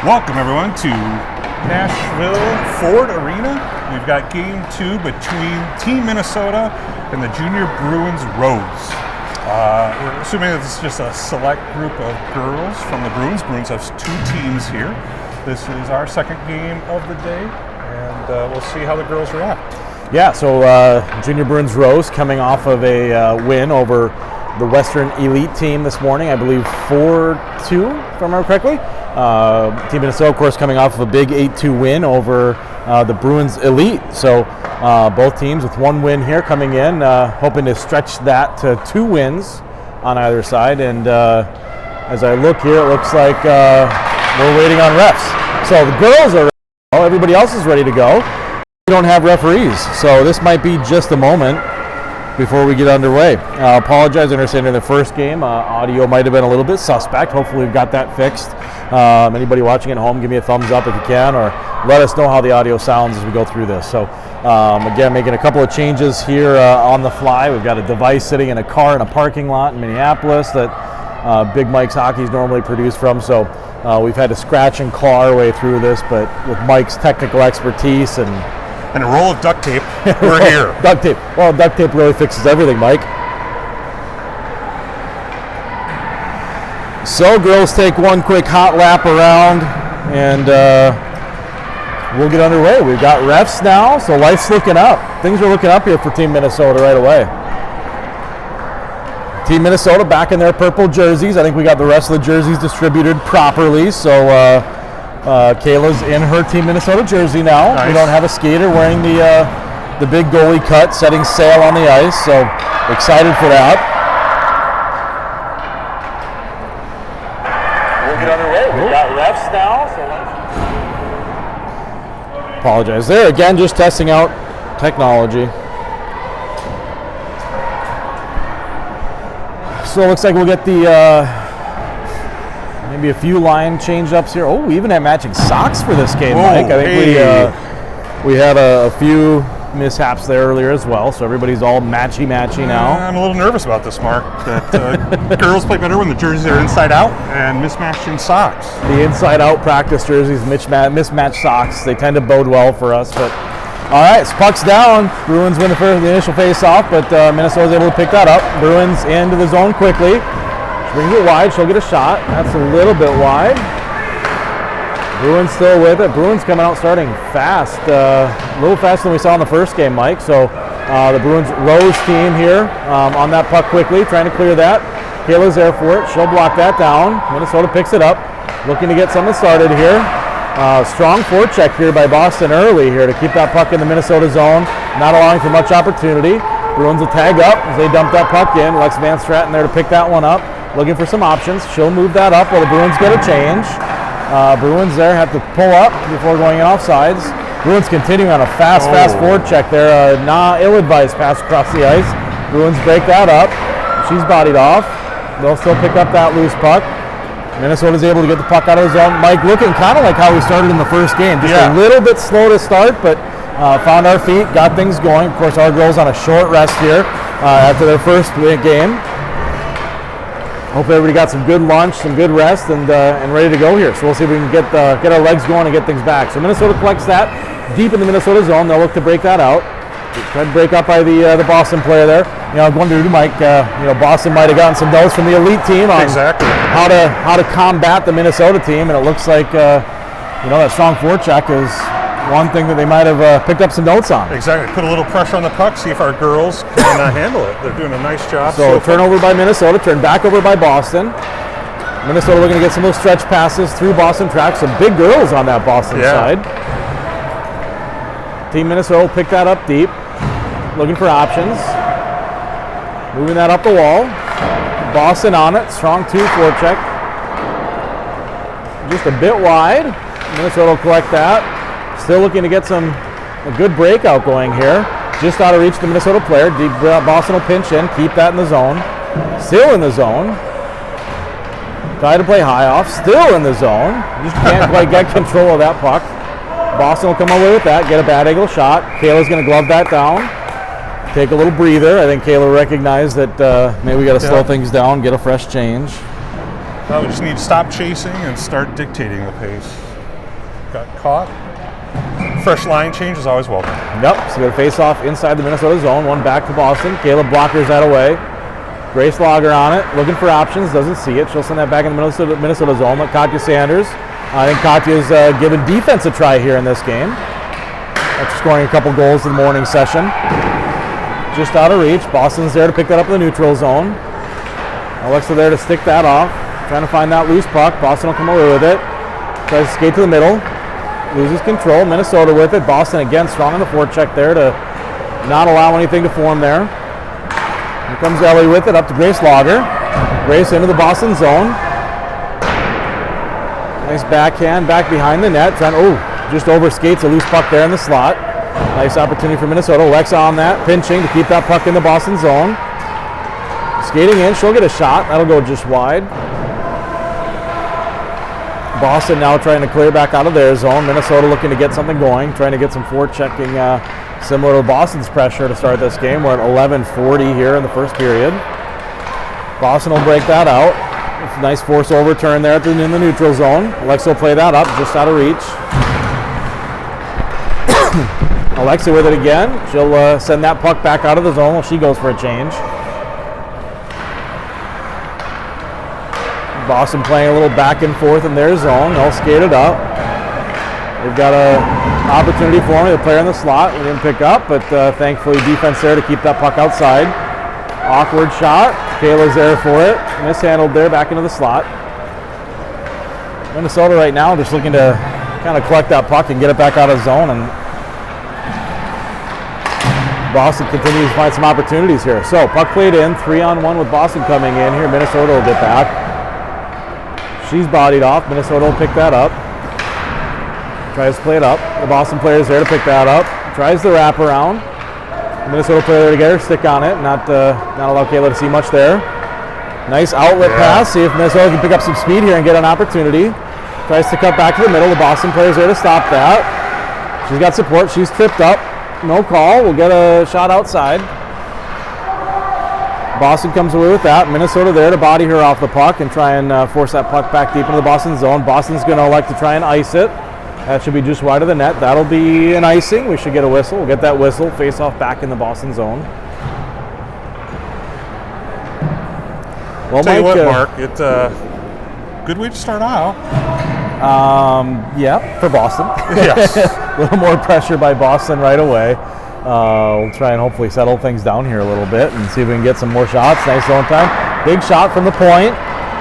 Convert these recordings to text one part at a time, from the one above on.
Welcome everyone to Nashville Ford Arena. We've got game 2 between Team Minnesota and the Junior Bruins Rose. We're assuming that this is just a select group of girls from the Bruins. Bruins have 2 teams here. This is our second game of the day, and we'll see how the girls react. Yeah, so Junior Bruins Rose coming off of a win over the Western Elite team this morning, I believe 4-2, if I remember correctly. Team Minnesota, of course, coming off of a big 8-2 win over the Bruins Elite. So both teams with 1 win here coming in, hoping to stretch that to 2 wins on either side. And as I look here, it looks like we're waiting on refs. So the girls are ready to go. Everybody else is ready to go. We don't have referees, so this might be just a moment before we get underway. I apologize, I understand in the first game, audio might have been a little bit suspect. Hopefully we've got that fixed. Anybody watching at home, give me a thumbs up if you can, or let us know how the audio sounds as we go through this. So again, making a couple of changes here on the fly. We've got a device sitting in a car in a parking lot in Minneapolis that Big Mike's Hockey is normally produced from. So we've had to scratch and claw our way through this, but with Mike's technical expertise and a roll of duct tape, we're here. Duct tape. Well, duct tape really fixes everything, Mike. So girls take 1 quick hot lap around, and we'll get underway. We've got refs now, so life's looking up. Things are looking up here for Team Minnesota right away. Team Minnesota back in their purple jerseys. I think we got the rest of the jerseys distributed properly, so Kayla's in her Team Minnesota jersey now. Nice. We don't have a skater wearing the big goalie cut, setting sail on the ice, so excited for that. We'll get underway. We've got refs now. So apologize there. Again, just testing out technology. So it looks like we'll get the maybe a few line change-ups here. Oh, we even have matching socks for this game, Mike. I think we had a few mishaps there earlier as well, so everybody's all matchy-matchy now. I'm a little nervous about this, Mark, that girls play better when the jerseys are inside out and mismatched in socks. The inside-out practice jerseys, mismatched socks, they tend to bode well for us. But all right, so puck's down. Bruins win the initial face-off, but Minnesota's able to pick that up. Bruins into the zone quickly. Brings it wide, she'll get a shot. That's a little bit wide. Bruins still with it. Bruins coming out starting fast, a little faster than we saw in the first game, Mike. So the Bruins Rose team here on that puck quickly, trying to clear that. Kayla's there for it. She'll block that down. Minnesota picks it up, looking to get something started here. Strong forecheck here by Boston early here to keep that puck in the Minnesota zone, not allowing for much opportunity. Bruins will tag up as they dump that puck in. Lex Van Straten there to pick that one up. Looking for some options. She'll move that up while the Bruins get a change. Bruins there have to pull up before going in offsides. Bruins continuing on a fast forward check there. Ill-advised pass across the ice. Bruins break that up. She's bodied off. They'll still pick up that loose puck. Minnesota's able to get the puck out of the zone. Mike, looking kind of like how we started in the first game. Just a little bit slow to start, but found our feet, got things going. Of course, our girls on a short rest here after their first game. Hopefully everybody got some good lunch, some good rest, and ready to go here. So we'll see if we can get our legs going and get things back. So Minnesota collects that deep in the Minnesota zone. They'll look to break that out. Tried to break up by the Boston player there. You know, I wondered, Mike, Boston might have gotten some notes from the elite team on how to combat the Minnesota team, and it looks like that strong forecheck is one thing that they might have picked up some notes on. Exactly. Put a little pressure on the puck, see if our girls can handle it. They're doing a nice job. So turnover by Minnesota, turn back over by Boston. Minnesota looking to get some of those stretch passes through Boston tracks. Some big girls on that Boston side. Team Minnesota will pick that up deep. Looking for options. Moving that up the wall. Boston on it. Strong 2 forecheck. Just a bit wide. Minnesota will collect that. Still looking to get a good breakout going here. Just out of reach of the Minnesota player. Boston will pinch in, keep that in the zone. Still in the zone. Try to play high off, still in the zone. Just can't quite get control of that puck. Boston will come away with that, get a bad angle shot. Kayla's going to glove that down. Take a little breather. I think Kayla recognized that maybe we got to slow things down, get a fresh change. We just need to stop chasing and start dictating the pace. got caught. Fresh line change is always welcome. Yep, so we got a face-off inside the Minnesota zone. One back to Boston. Caleb blockers that away. Grace Lager on it, looking for options, doesn't see it. She'll send that back in the Minnesota zone. Let Katya Sanders. I think Katya's given defense a try here in this game. After scoring a couple goals in the morning session. Just out of reach. Boston's there to pick that up in the neutral zone. Alexa there to stick that off. Trying to find that loose puck. Boston will come away with it. Tries to skate to the middle. Loses control. Minnesota with it. Boston again strong on the forecheck there to not allow anything to form there. Here comes Ellie with it up to Grace Lager. Grace into the Boston zone. Nice backhand back behind the net. Just overskates a loose puck there in the slot. Nice opportunity for Minnesota. Alexa on that, pinching to keep that puck in the Boston zone. Skating in, she'll get a shot. That'll go just wide. Boston now trying to clear back out of their zone. Minnesota looking to get something going, trying to get some forechecking similar to Boston's pressure to start this game. We're at 11:40 here in the first period. Boston will break that out. Nice force overturn there in the neutral zone. Alexa will play that up, just out of reach. Alexa with it again. She'll send that puck back out of the zone while she goes for a change. Boston playing a little back and forth in their zone. They'll skate it up. They've got an opportunity for me. The player in the slot we didn't pick up, but thankfully defense there to keep that puck outside. Awkward shot. Kayla's there for it. Mishandled there back into the slot. Minnesota right now just looking to kind of collect that puck and get it back out of zone, and Boston continues to find some opportunities here. So puck played in, 3-on-1 with Boston coming in here. Minnesota will get back. She's bodied off. Minnesota will pick that up. Tries to play it up. The Boston player's there to pick that up. Tries the wraparound. Minnesota player there to get her stick on it. Not allow Kayla to see much there. Nice outlet pass. See if Minnesota can pick up some speed here and get an opportunity. Tries to cut back to the middle. The Boston player's there to stop that. She's got support. She's tripped up. No call. We'll get a shot outside. Boston comes away with that. Minnesota there to body her off the puck and try and force that puck back deep into the Boston zone. Boston's going to elect to try and ice it. That should be just wide of the net. That'll be an icing. We should get a whistle. We'll get that whistle. Face off back in the Boston zone. Well, Tell you Mike, what, Mark, it's a good way to start out. Yeah, for Boston. Yes. A little more pressure by Boston right away. We'll try and hopefully settle things down here a little bit and see if we can get some more shots. Nice zone time. Big shot from the point.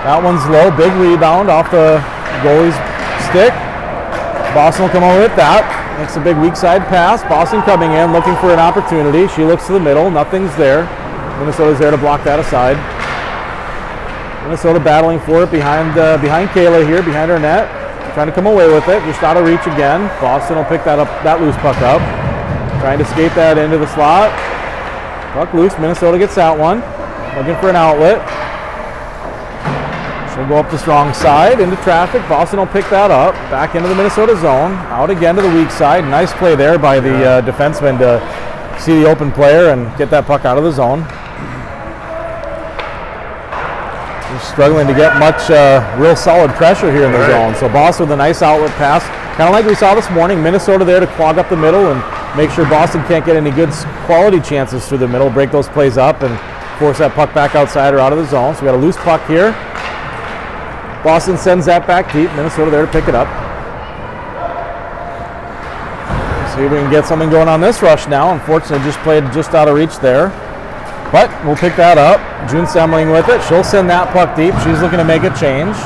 That one's low. Big rebound off the goalie's stick. Boston will come over with that. Makes a big weak side pass. Boston coming in, looking for an opportunity. She looks to the middle. Nothing's there. Minnesota's there to block that aside. Minnesota battling for it behind Kayla here, behind her net. Trying to come away with it. Just out of reach again. Boston will pick that loose puck up. Trying to skate that into the slot. Puck loose. Minnesota gets that one. Looking for an outlet. She'll go up the strong side into traffic. Boston will pick that up. Back into the Minnesota zone. Out again to the weak side. Nice play there by the defenseman to see the open player and get that puck out of the zone. They're struggling to get much real solid pressure here in the zone. So Boston with a nice outlet pass. Kind of like we saw this morning. Minnesota there to clog up the middle and make sure Boston can't get any good quality chances through the middle. Break those plays up and force that puck back outside or out of the zone. So we got a loose puck here. Boston sends that back deep. Minnesota there to pick it up. See if we can get something going on this rush now. Unfortunately, just played just out of reach there. But we'll pick that up. June Semling with it. She'll send that puck deep. She's looking to make a change.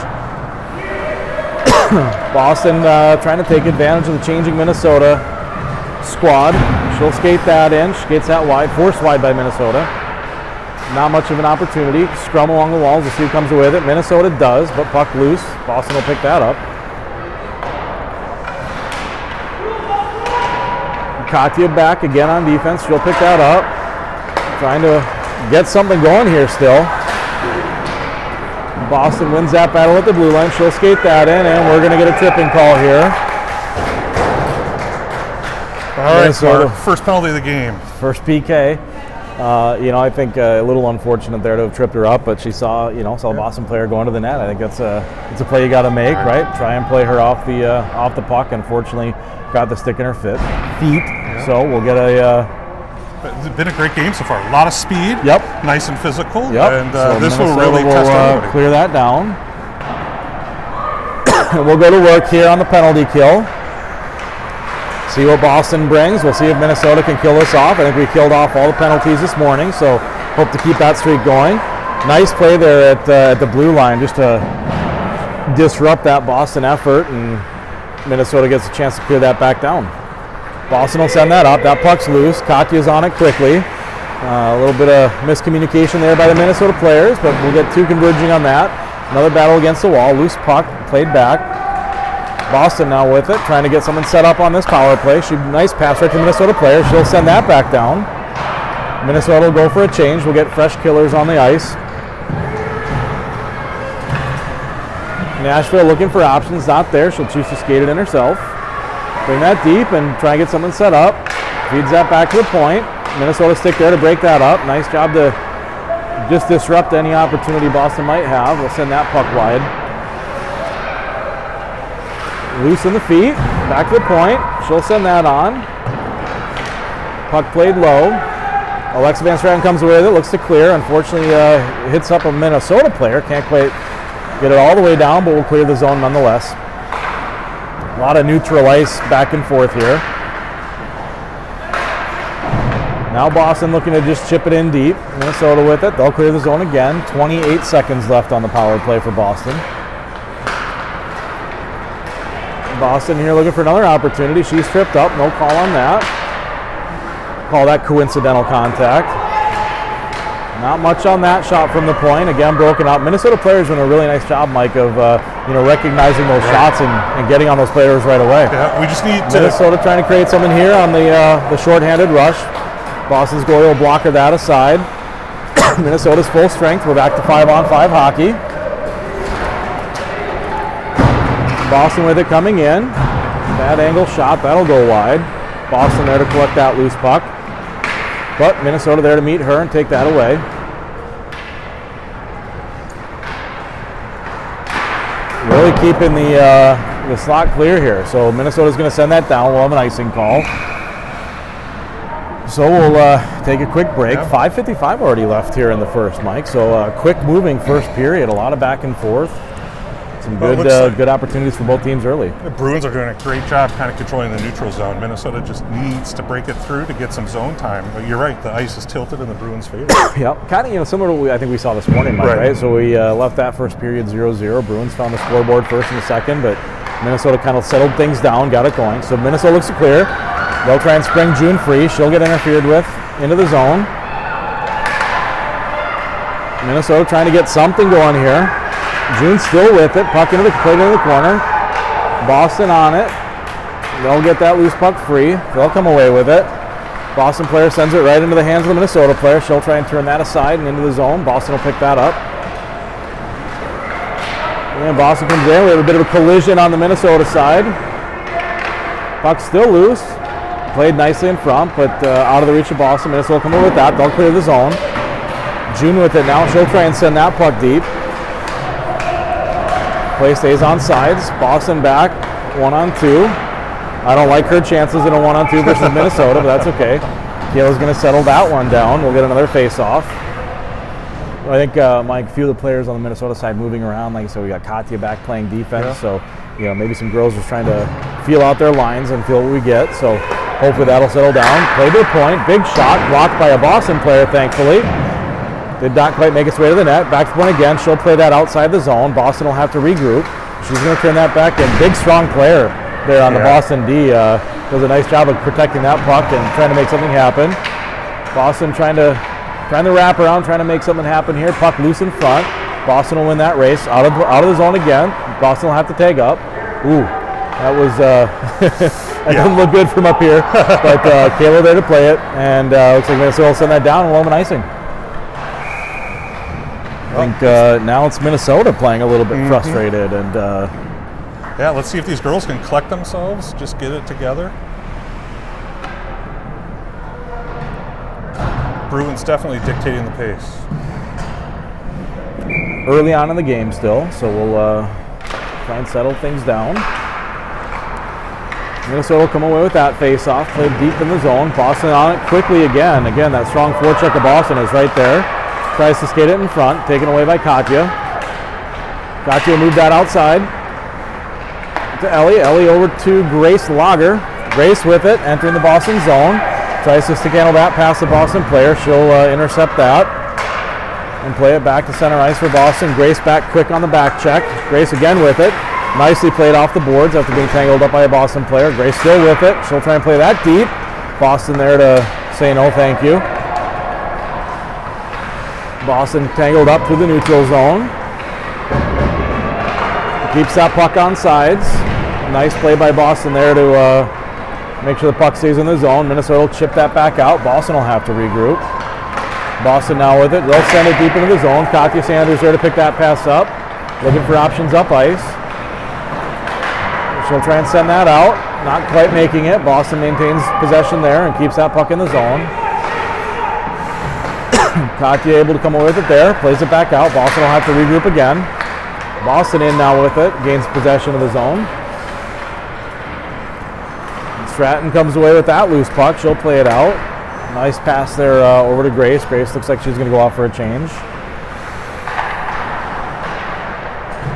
Boston trying to take advantage of the changing Minnesota squad. She'll skate that in. She skates that wide. Forced wide by Minnesota. Not much of an opportunity. Scrum along the walls. We'll see who comes away with it. Minnesota does, but puck loose. Boston will pick that up. Katya back again on defense. She'll pick that up. Trying to get something going here still. Boston wins that battle at the blue line. She'll skate that in, and we're going to get a tripping call here. All right, so first penalty of the game. First PK. I think a little unfortunate there to have tripped her up, but she saw a Boston player going to the net. I think it's a play you got to make, right? Try and play her off the puck. Unfortunately, got the stick in her feet. Yeah. So we'll get It's been a great game so far. A lot of speed. Yep. Nice and physical. Yep. And so this Minnesota will really test everybody. Clear that down. We'll go to work here on the penalty kill. See what Boston brings. We'll see if Minnesota can kill us off. I think we killed off all the penalties this morning, so hope to keep that streak going. Nice play there at the blue line just to disrupt that Boston effort, and Minnesota gets a chance to clear that back down. Boston will send that up. That puck's loose. Katya's on it quickly. A little bit of miscommunication there by the Minnesota players, but we'll get two converging on that. Another battle against the wall. Loose puck, played back. Boston now with it, trying to get someone set up on this power play. Nice pass right to the Minnesota player. She'll send that back down. Minnesota will go for a change. We'll get fresh killers on the ice. Nashville looking for options, not there. She'll choose to skate it in herself. Bring that deep and try and get someone set up. Feeds that back to the point. Minnesota stick there to break that up. Nice job to just disrupt any opportunity Boston might have. We'll send that puck wide. Loose in the feet, back to the point. She'll send that on. Puck played low. Alexa Van Straten comes away with it, looks to clear. Unfortunately, hits up a Minnesota player. Can't quite get it all the way down, but we'll clear the zone nonetheless. A lot of neutral ice back and forth here. Now Boston looking to just chip it in deep. Minnesota with it. They'll clear the zone again. 28 seconds left on the power play for Boston. Boston here looking for another opportunity. She's tripped up. No call on that. Call that coincidental contact. Not much on that shot from the point. Again, broken up. Minnesota players doing a really nice job, Mike, of recognizing those shots and getting on those players right away. Yeah, we just need Minnesota trying to create something here on the shorthanded rush. Boston's goalie will block her that aside. Minnesota's full strength. We're back to 5-on-5 hockey. Boston with it coming in. Bad angle shot. That'll go wide. Boston there to collect that loose puck. But Minnesota there to meet her and take that away. Really keeping the slot clear here. So Minnesota's going to send that down. We'll have an icing call. So we'll take a quick break. Yeah. 5:55 already left here in the first, Mike. So quick moving first period. A lot of back and forth. Some good opportunities for both teams early. The Bruins are doing a great job kind of controlling the neutral zone. Minnesota just needs to break it through to get some zone time. But you're right, the ice is tilted in the Bruins' favor. Yep, kind of similar to what I think we saw this morning, Mike, right? So we left that first period 0-0. Bruins found the scoreboard first and the second, but Minnesota kind of settled things down, got it going. So Minnesota looks to clear. They'll try and spring June free. She'll get interfered with into the zone. Minnesota trying to get something going here. June still with it. Puck into the corner. Boston on it. They'll get that loose puck free. They'll come away with it. Boston player sends it right into the hands of the Minnesota player. She'll try and turn that aside and into the zone. Boston will pick that up. And Boston comes in. We have a bit of a collision on the Minnesota side. Puck still loose. Played nicely in front, but out of the reach of Boston. Minnesota will come in with that. They'll clear the zone. June with it now. She'll try and send that puck deep. Play stays on sides. Boston back, 1-on-2. I don't like her chances in a 1-on-2 versus Minnesota, but that's okay. Kayla's going to settle that one down. We'll get another face-off. I think, Mike, a few of the players on the Minnesota side moving around. Like I said, we got Katya back playing defense, so maybe some girls just trying to feel out their lines and feel what we get. So hopefully that'll settle down. Play to the point. Big shot blocked by a Boston player, thankfully. Did not quite make its way to the net. Back to point again. She'll play that outside the zone. Boston will have to regroup. She's going to turn that back in. Big, strong player there on the Boston D. Does a nice job of protecting that puck and trying to make something happen. Boston trying to wrap around, trying to make something happen here. Puck loose in front. Boston will win that race. Out of the zone again. Boston will have to tag up. Ooh, that was that doesn't look good from up here. But Kayla there to play it, and looks like Minnesota will send that down and we'll have an icing. I think now it's Minnesota playing a little bit frustrated, and let's see if these girls can collect themselves, just get it together. Bruins definitely dictating the pace. Early on in the game still, so we'll try and settle things down. Minnesota will come away with that face-off, played deep in the zone. Boston on it quickly again. Again, that strong forecheck of Boston is right there. Tries to skate it in front, taken away by Katya. Katya moved that outside to Ellie. Ellie over to Grace Lager. Grace with it, entering the Boston zone. Tries to stick handle that past the Boston player. She'll intercept that and play it back to center ice for Boston. Grace back quick on the back check. Grace again with it. Nicely played off the boards after being tangled up by a Boston player. Grace still with it. She'll try and play that deep. Boston there to say no thank you. Boston tangled up through the neutral zone. Keeps that puck on sides. Nice play by Boston there to make sure the puck stays in the zone. Minnesota will chip that back out. Boston will have to regroup. Boston now with it. They'll send it deep into the zone. Katya Sanders there to pick that pass up. Looking for options up ice. She'll try and send that out. Not quite making it. Boston maintains possession there and keeps that puck in the zone. Katya able to come away with it there. Plays it back out. Boston will have to regroup again. Boston in now with it. Gains possession of the zone. Stratton comes away with that loose puck. She'll play it out. Nice pass there over to Grace. Grace looks like she's going to go off for a change.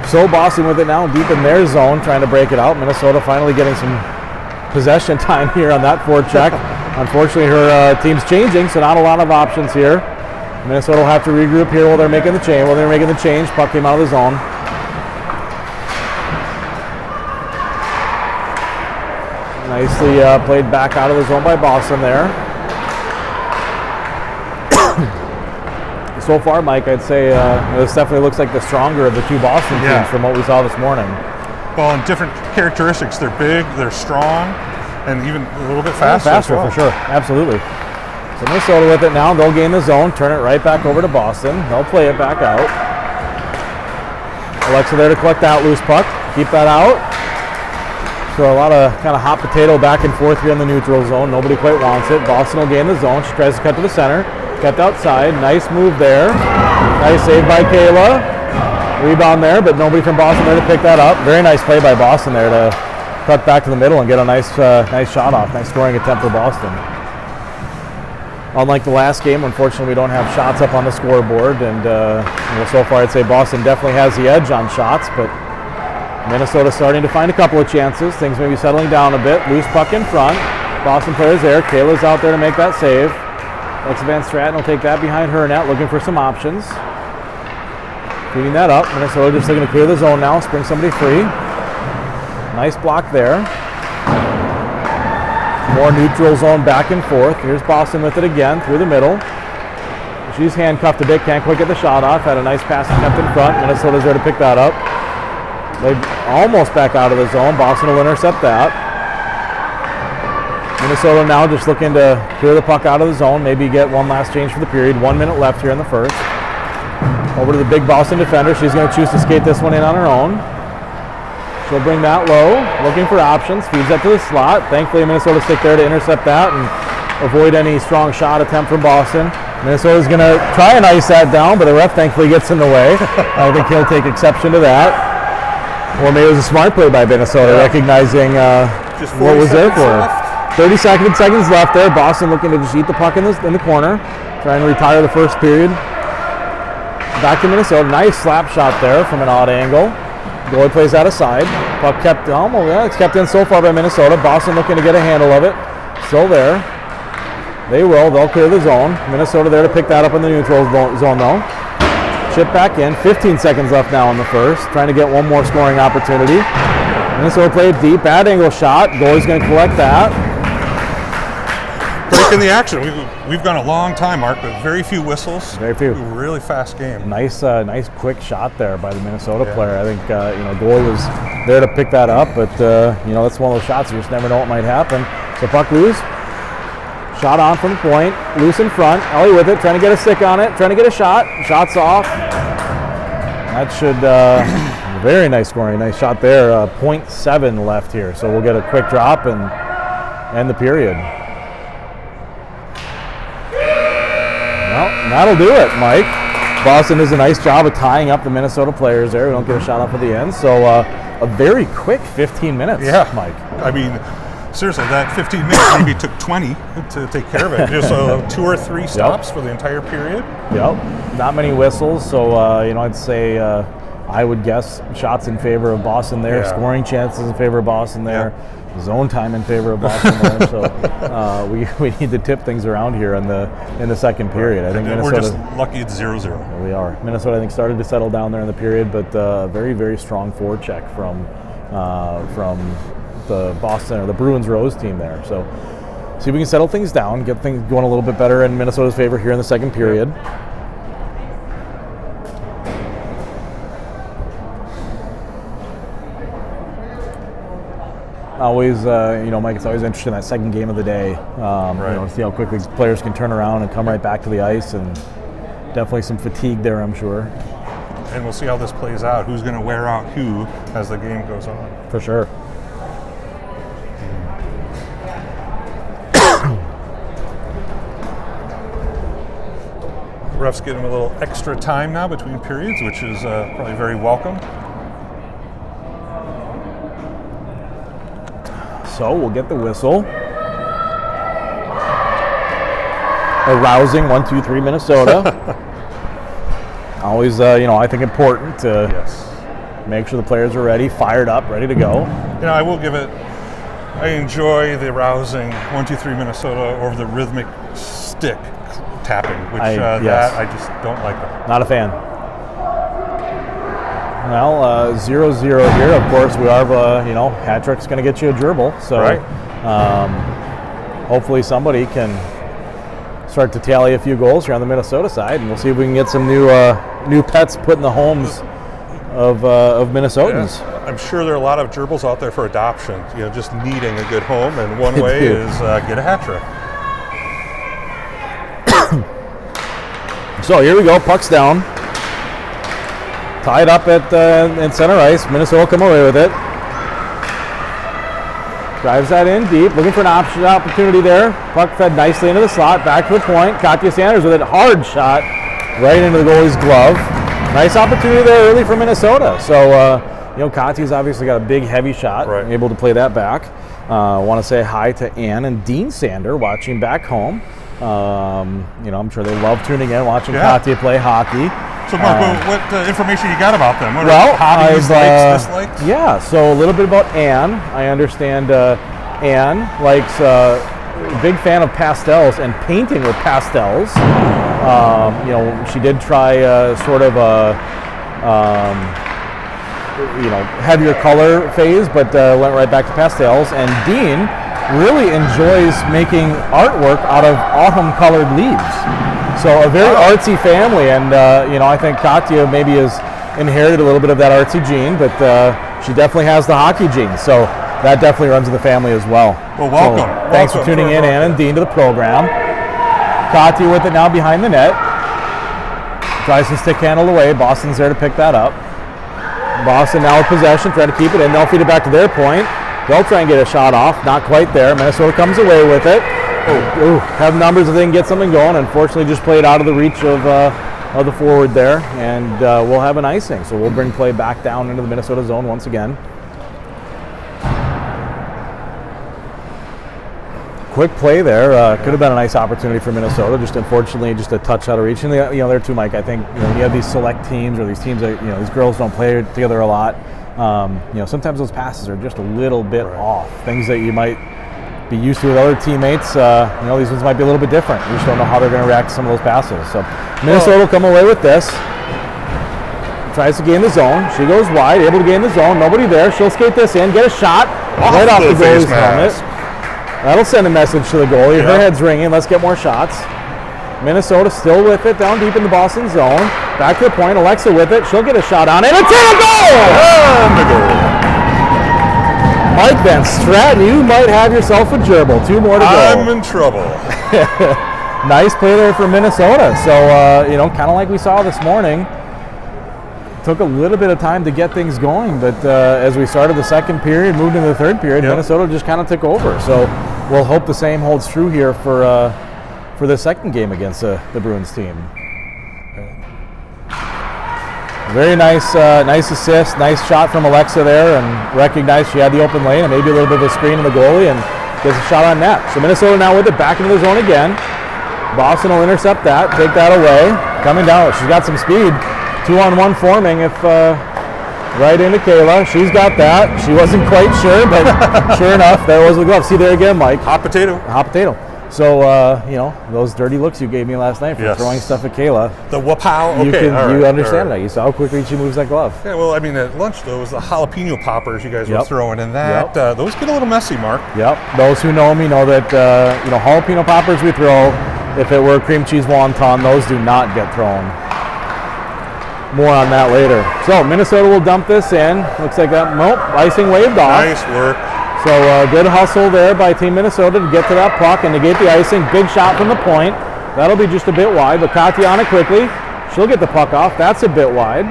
So Boston with it now deep in their zone, trying to break it out. Minnesota finally getting some possession time here on that forecheck. Unfortunately, her team's changing, so not a lot of options here. Minnesota will have to regroup here while they're making the change. Puck came out of the zone. Nicely played back out of the zone by Boston there. So far, Mike, I'd say this definitely looks like the stronger of the two Boston teams from what we saw this morning. Well, and different characteristics. They're big, they're strong, and even a little bit faster. Faster, for sure. Absolutely. So Minnesota with it now. They'll gain the zone, turn it right back over to Boston. They'll play it back out. Alexa there to collect that loose puck. Keep that out. So a lot of kind of hot potato back and forth here in the neutral zone. Nobody quite wants it. Boston will gain the zone. She tries to cut to the center. Kept outside. Nice move there. Nice save by Kayla. Rebound there, but nobody from Boston there to pick that up. Very nice play by Boston there to cut back to the middle and get a nice shot off. Nice scoring attempt for Boston. Unlike the last game, unfortunately, we don't have shots up on the scoreboard, and so far I'd say Boston definitely has the edge on shots, but Minnesota starting to find a couple of chances. Things may be settling down a bit. Loose puck in front. Boston players there. Kayla's out there to make that save. Alexa Van Stratton will take that behind her net, looking for some options. Feeding that up. Minnesota just looking to clear the zone now, spring somebody free. Nice block there. More neutral zone back and forth. Here's Boston with it again through the middle. She's handcuffed a bit, can't quite get the shot off. Had a nice pass attempt in front. Minnesota's there to pick that up. They almost back out of the zone. Boston will intercept that. Minnesota now just looking to clear the puck out of the zone, maybe get one last change for the period. 1 minute left here in the first. Over to the big Boston defender. She's going to choose to skate this one in on her own. She'll bring that low, looking for options, feeds that to the slot. Thankfully, Minnesota stick there to intercept that and avoid any strong shot attempt from Boston. Minnesota's going to try and ice that down, but the ref thankfully gets in the way. I think he'll take exception to that. Or maybe it was a smart play by Minnesota, recognizing what was there for her. 30 seconds left there. Boston looking to just eat the puck in the corner, trying to retire the first period. Back to Minnesota. Nice slap shot there from an odd angle. Goalie plays that aside. Puck kept it's kept in so far by Minnesota. Boston looking to get a handle of it. Still there. They'll clear the zone. Minnesota there to pick that up in the neutral zone though. Chip back in. 15 seconds left now in the first. Trying to get one more scoring opportunity. Minnesota played deep. Bad angle shot. Goalie's going to collect that. Breaking the action. We've gone a long time, Mark, but very few whistles. Very few. Really fast game. Nice quick shot there by the Minnesota player. I think goalie was there to pick that up, but that's one of those shots you just never know what might happen. So puck loose. Shot on from the point. Loose in front. Ellie with it, trying to get a stick on it, trying to get a shot. Shots off. That should very nice scoring. Nice shot there. 0.7 left here, so we'll get a quick drop and end the period. And that'll do it, Mike. Boston does a nice job of tying up the Minnesota players there. We don't get a shot off at the end. So a very quick 15 minutes, Mike. I mean, seriously, that 15 minutes maybe took 20 to take care of it. Just 2 or 3 stops for the entire period. Yep. Not many whistles. So, I'd say I would guess shots in favor of Boston there. Scoring chances in favor of Boston there. Zone time in favor of Boston there. So we need to tip things around here in the second period. I think Minnesota, we're just lucky it's 0-0. We are. Minnesota, I think, started to settle down there in the period, but very, very strong forecheck from the Boston or the Bruins Rose team there. So see if we can settle things down, get things going a little bit better in Minnesota's favor here in the second period. Always, Mike, it's always interesting that second game of the day. To see how quickly players can turn around and come right back to the ice, and definitely some fatigue there, I'm sure. And we'll see how this plays out. Who's going to wear out who as the game goes on? For sure. Refs getting a little extra time now between periods, which is probably very welcome. So we'll get the whistle. A rousing 1-2-3 Minnesota. Always, I think important to make sure the players are ready, fired up, ready to go. I will give it. I enjoy the rousing 1-2-3 Minnesota over the rhythmic stick tapping, which that I just don't like that. Not a fan. Well, 0-0 here. Of course, we are, hat trick's going to get you a gerbil. So hopefully somebody can start to tally a few goals here on the Minnesota side, and we'll see if we can get some new pets put in the homes of Minnesotans. Yeah. I'm sure there are a lot of gerbils out there for adoption, just needing a good home, and one way is get a hat trick. So here we go, puck's down. Tied up at center ice. Minnesota will come away with it. Drives that in deep, looking for an opportunity there. Puck fed nicely into the slot, back to the point. Katya Sanders with a hard shot right into the goalie's glove. Nice opportunity there early for Minnesota. So, Katya's obviously got a big, heavy shot, able to play that back. Want to say hi to Ann and Dean Sander watching back home. I'm sure they love tuning in, watching Katya play hockey. So, Mark, what information you got about them? What are hobbies, likes, dislikes? Yeah, so a little bit about Anne. I understand Anne likes big fan of pastels and painting with pastels. She did try sort of a heavier color phase, but went right back to pastels. And Dean really enjoys making artwork out of autumn-colored leaves. So a very artsy family, and I think Katya maybe has inherited a little bit of that artsy gene, but she definitely has the hockey gene. So that definitely runs in the family as well. Well, welcome. So, thanks for tuning in, Ann and Dean, to the program. Katya with it now behind the net. Tries to stick handle away. Boston's there to pick that up. Boston now with possession, trying to keep it in. They'll feed it back to their point. They'll try and get a shot off. Not quite there. Minnesota comes away with it. Have numbers if they can get something going. Unfortunately, just played out of the reach of the forward there, and we'll have an icing. So we'll bring play back down into the Minnesota zone once again. Quick play there. Could have been a nice opportunity for Minnesota. Just unfortunately, just a touch out of reach. And there too, Mike. I think when you have these select teams or these teams that these girls don't play together a lot. Sometimes those passes are just a little bit off. Things that you might be used to with other teammates. These ones might be a little bit different. We just don't know how they're going to react to some of those passes. So Minnesota will come away with this. Tries to gain the zone. She goes wide, able to gain the zone. Nobody there. She'll skate this in, get a shot right off the goalie's helmet. That'll send a message to the goalie. Her head's ringing. Let's get more shots. Minnesota still with it down deep in the Boston zone. Back to the point. Alexa with it. She'll get a shot on it. It's in a goal! And the goal. Mike Van Stratton, you might have yourself a gerbil. 2 more to go. I'm in trouble. Nice play there for Minnesota. So, kind of like we saw this morning, took a little bit of time to get things going, but as we started the second period, moved into the third period, Minnesota just kind of took over. So we'll hope the same holds true here for for the second game against the Bruins team. Very nice, nice assist, nice shot from Alexa there, and recognized she had the open lane and maybe a little bit of a screen in the goalie and gets a shot on net. So Minnesota now with it back into the zone again. Boston will intercept that, take that away. Coming down, she's got some speed. 2-on-1 forming if right into Kayla. She's got that. She wasn't quite sure, but sure enough, there was the glove. See there again, Mike. Hot potato. Hot potato. So, you know, those dirty looks you gave me last night for throwing stuff at Kayla. The whoop-pow? Okay, you understand that. You saw how quickly she moves that glove. Yeah, well, I mean, at lunch, though, was the jalapeno poppers you guys were throwing, and that those get a little messy, Mark. Yep. Those who know me know that, you know, jalapeno poppers we throw. If it were cream cheese wonton, those do not get thrown. More on that later. So, Minnesota will dump this in. Looks like that, nope, icing waved off. Nice work. So good hustle there by Team Minnesota to get to that puck and negate the icing. Big shot from the point. That'll be just a bit wide, but Katiana quickly. She'll get the puck off. That's a bit wide.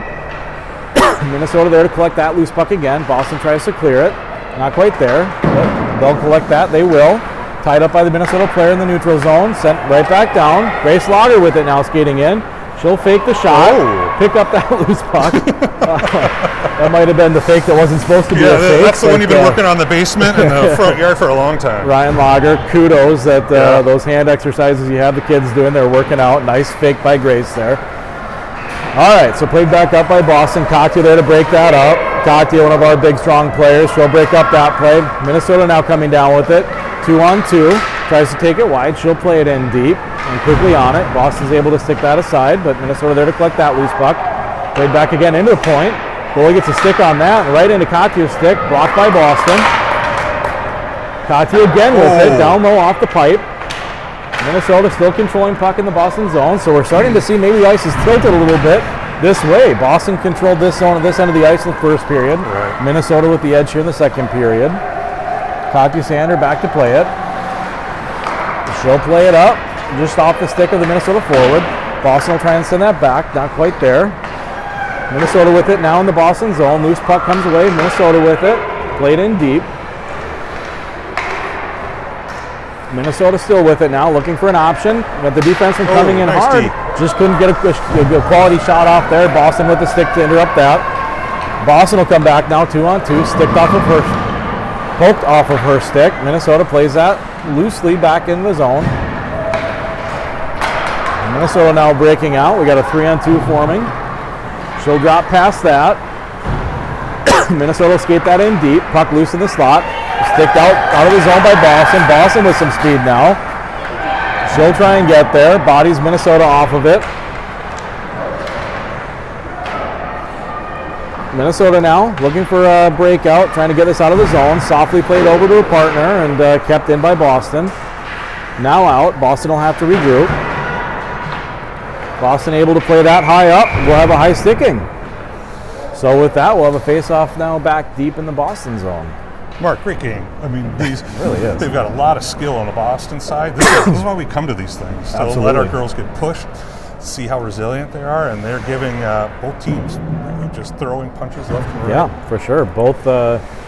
Minnesota there to collect that loose puck again. Boston tries to clear it. Not quite there, but they'll collect that. They will. Tied up by the Minnesota player in the neutral zone. Sent right back down. Grace Lager with it now skating in. She'll fake the shot, pick up that loose puck. That might have been the fake that wasn't supposed to be a fake. That's the one you've been working on the basement and the front yard for a long time. Ryan Lager, kudos that those hand exercises you have the kids doing, they're working out. Nice fake by Grace there. All right, so played back up by Boston. Katya there to break that up. Katya, one of our big, strong players. She'll break up that play. Minnesota now coming down with it. 2-on-2. Tries to take it wide. She'll play it in deep and quickly on it. Boston's able to stick that aside, but Minnesota there to collect that loose puck. Played back again into the point. Goalie gets a stick on that, and right into Katya's stick. Blocked by Boston. Katya again with it. Down low off the pipe. Minnesota still controlling puck in the Boston zone, so we're starting to see maybe the ice is tilted a little bit this way. Boston controlled this zone at this end of the ice in the first period. Right. Minnesota with the edge here in the second period. Katya Sander back to play it. She'll play it up just off the stick of the Minnesota forward. Boston will try and send that back. Not quite there. Minnesota with it now in the Boston zone. Loose puck comes away. Minnesota with it. Played in deep. Minnesota still with it now, looking for an option. But the defenseman coming in hard. Deep. Just couldn't get a quality shot off there. Boston with the stick to interrupt that. Boston will come back now 2-on-2. Poked off of her stick. Minnesota plays that loosely back in the zone. Minnesota now breaking out. We got a 3-on-2 forming. She'll drop past that. Minnesota will skate that in deep. Puck loose in the slot. Sticked out of the zone by Boston. Boston with some speed now. She'll try and get there. Bodies Minnesota off of it. Minnesota now looking for a breakout, trying to get this out of the zone. Softly played over to a partner and kept in by Boston. Now out. Boston will have to regroup. Boston able to play that high up. We'll have a high sticking. So with that, we'll have a face-off now back deep in the Boston zone. Mark, great game. I mean, these really is. They've got a lot of skill on the Boston side. This is why we come to these things. To let our girls get pushed, see how resilient they are, and they're giving both teams just throwing punches left and right. Yeah, for sure. Both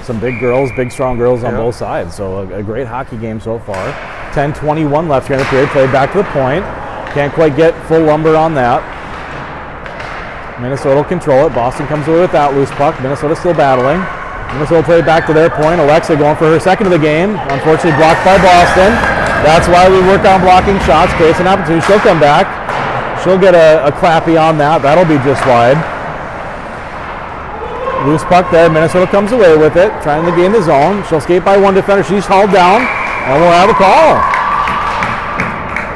some big girls, big strong girls on both sides. So a great hockey game so far. 10:21 left here in the period. Played back to the point. Can't quite get full lumber on that. Minnesota will control it. Boston comes away with that loose puck. Minnesota still battling. Minnesota played back to their point. Alexa going for her second of the game. Unfortunately blocked by Boston. That's why we work on blocking shots. Creates an opportunity. She'll come back. She'll get a clappy on that. That'll be just wide. Loose puck there. Minnesota comes away with it. Trying to gain the zone. She'll skate by one defender. She's hauled down. And we'll have a call.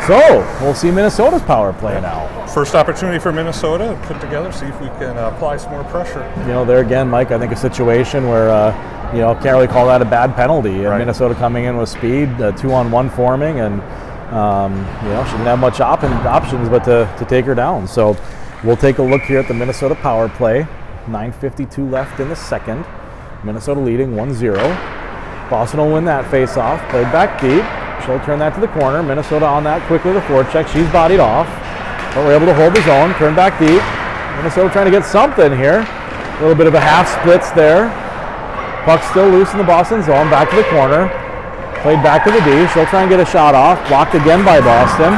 So, we'll see Minnesota's power play now. First opportunity for Minnesota to put together, see if we can apply some more pressure. You know, there again, Mike, I think a situation where, you know, can't really call that a bad penalty. Right. Minnesota coming in with speed, 2-on-1 forming, and, you know, she didn't have much options but to take her down. So, we'll take a look here at the Minnesota power play. 9:52 left in the second. Minnesota leading 1-0. Boston will win that face-off. Played back deep. She'll turn that to the corner. Minnesota on that quickly, the forecheck. She's bodied off. But we're able to hold the zone. Turn back deep. Minnesota trying to get something here. A little bit of a half splits there. Puck still loose in the Boston zone. Back to the corner. Played back to the D. She'll try and get a shot off. Blocked again by Boston.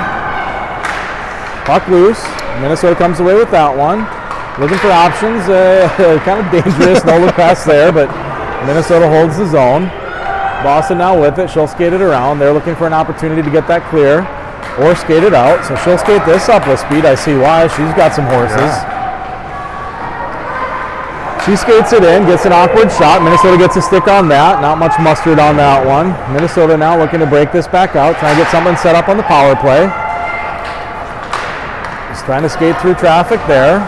Puck loose. Minnesota comes away with that one. Looking for options. Kind of dangerous. No look pass there, but Minnesota holds the zone. Boston now with it. She'll skate it around. They're looking for an opportunity to get that clear or skate it out. So she'll skate this up with speed. I see why. She's got some horses. Yeah. She skates it in, gets an awkward shot. Minnesota gets a stick on that. Not much mustard on that one. Minnesota now looking to break this back out, trying to get something set up on the power play. Just trying to skate through traffic there.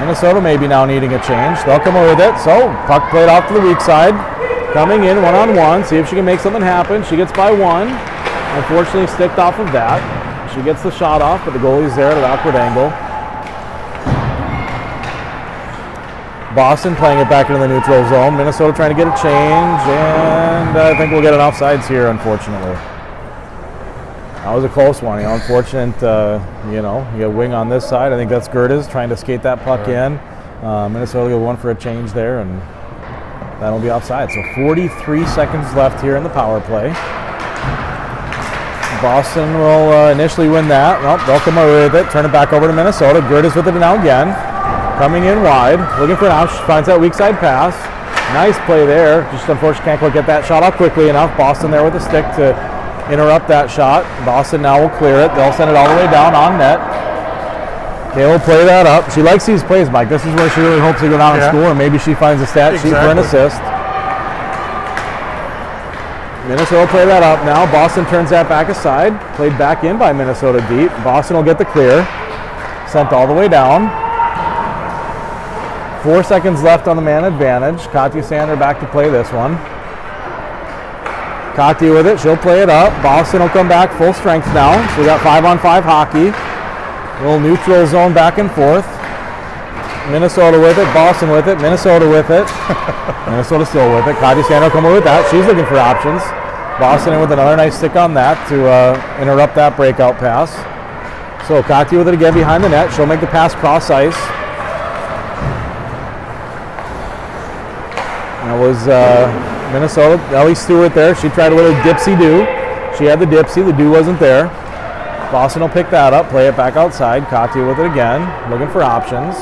Minnesota maybe now needing a change. They'll come over with it. So puck played off to the weak side. Coming in one-on-one. See if she can make something happen. She gets by one. Unfortunately sticked off of that. She gets the shot off, but the goalie's there at an awkward angle. Boston playing it back into the neutral zone. Minnesota trying to get a change, and I think we'll get an offsides here, unfortunately. That was a close one. Unfortunate, you got a wing on this side. I think that's Gerdes trying to skate that puck in. Minnesota will go one for a change there, and that'll be offside. So 43 seconds left here in the power play. Boston will initially win that. Well, they'll come away with it, turn it back over to Minnesota. Gerdes with it now again. Coming in wide, looking for an out. She finds that weak side pass. Nice play there. Just unfortunately can't quite get that shot off quickly enough. Boston there with a stick to interrupt that shot. Boston now will clear it. They'll send it all the way down on net. They will play that up. She likes these plays, Mike. This is where she really hopes to go down and score, and maybe she finds a stat sheet for an assist. Minnesota will play that up now. Boston turns that back aside. Played back in by Minnesota deep. Boston will get the clear. Sent all the way down. 4 seconds left on the man advantage. Katya Sander back to play this one. Katya with it. She'll play it up. Boston will come back full strength now. So we got 5-on-5 hockey. Little neutral zone back and forth. Minnesota with it. Boston with it. Minnesota with it. Minnesota still with it. Katya Sander will come over with that. She's looking for options. Boston in with another nice stick on that to interrupt that breakout pass. So Katya with it again behind the net. She'll make the pass cross ice. That was Minnesota. Ellie Stewart there. She tried a little dipsy-do. She had the dipsy. The do wasn't there. Boston will pick that up, play it back outside. Katya with it again, looking for options.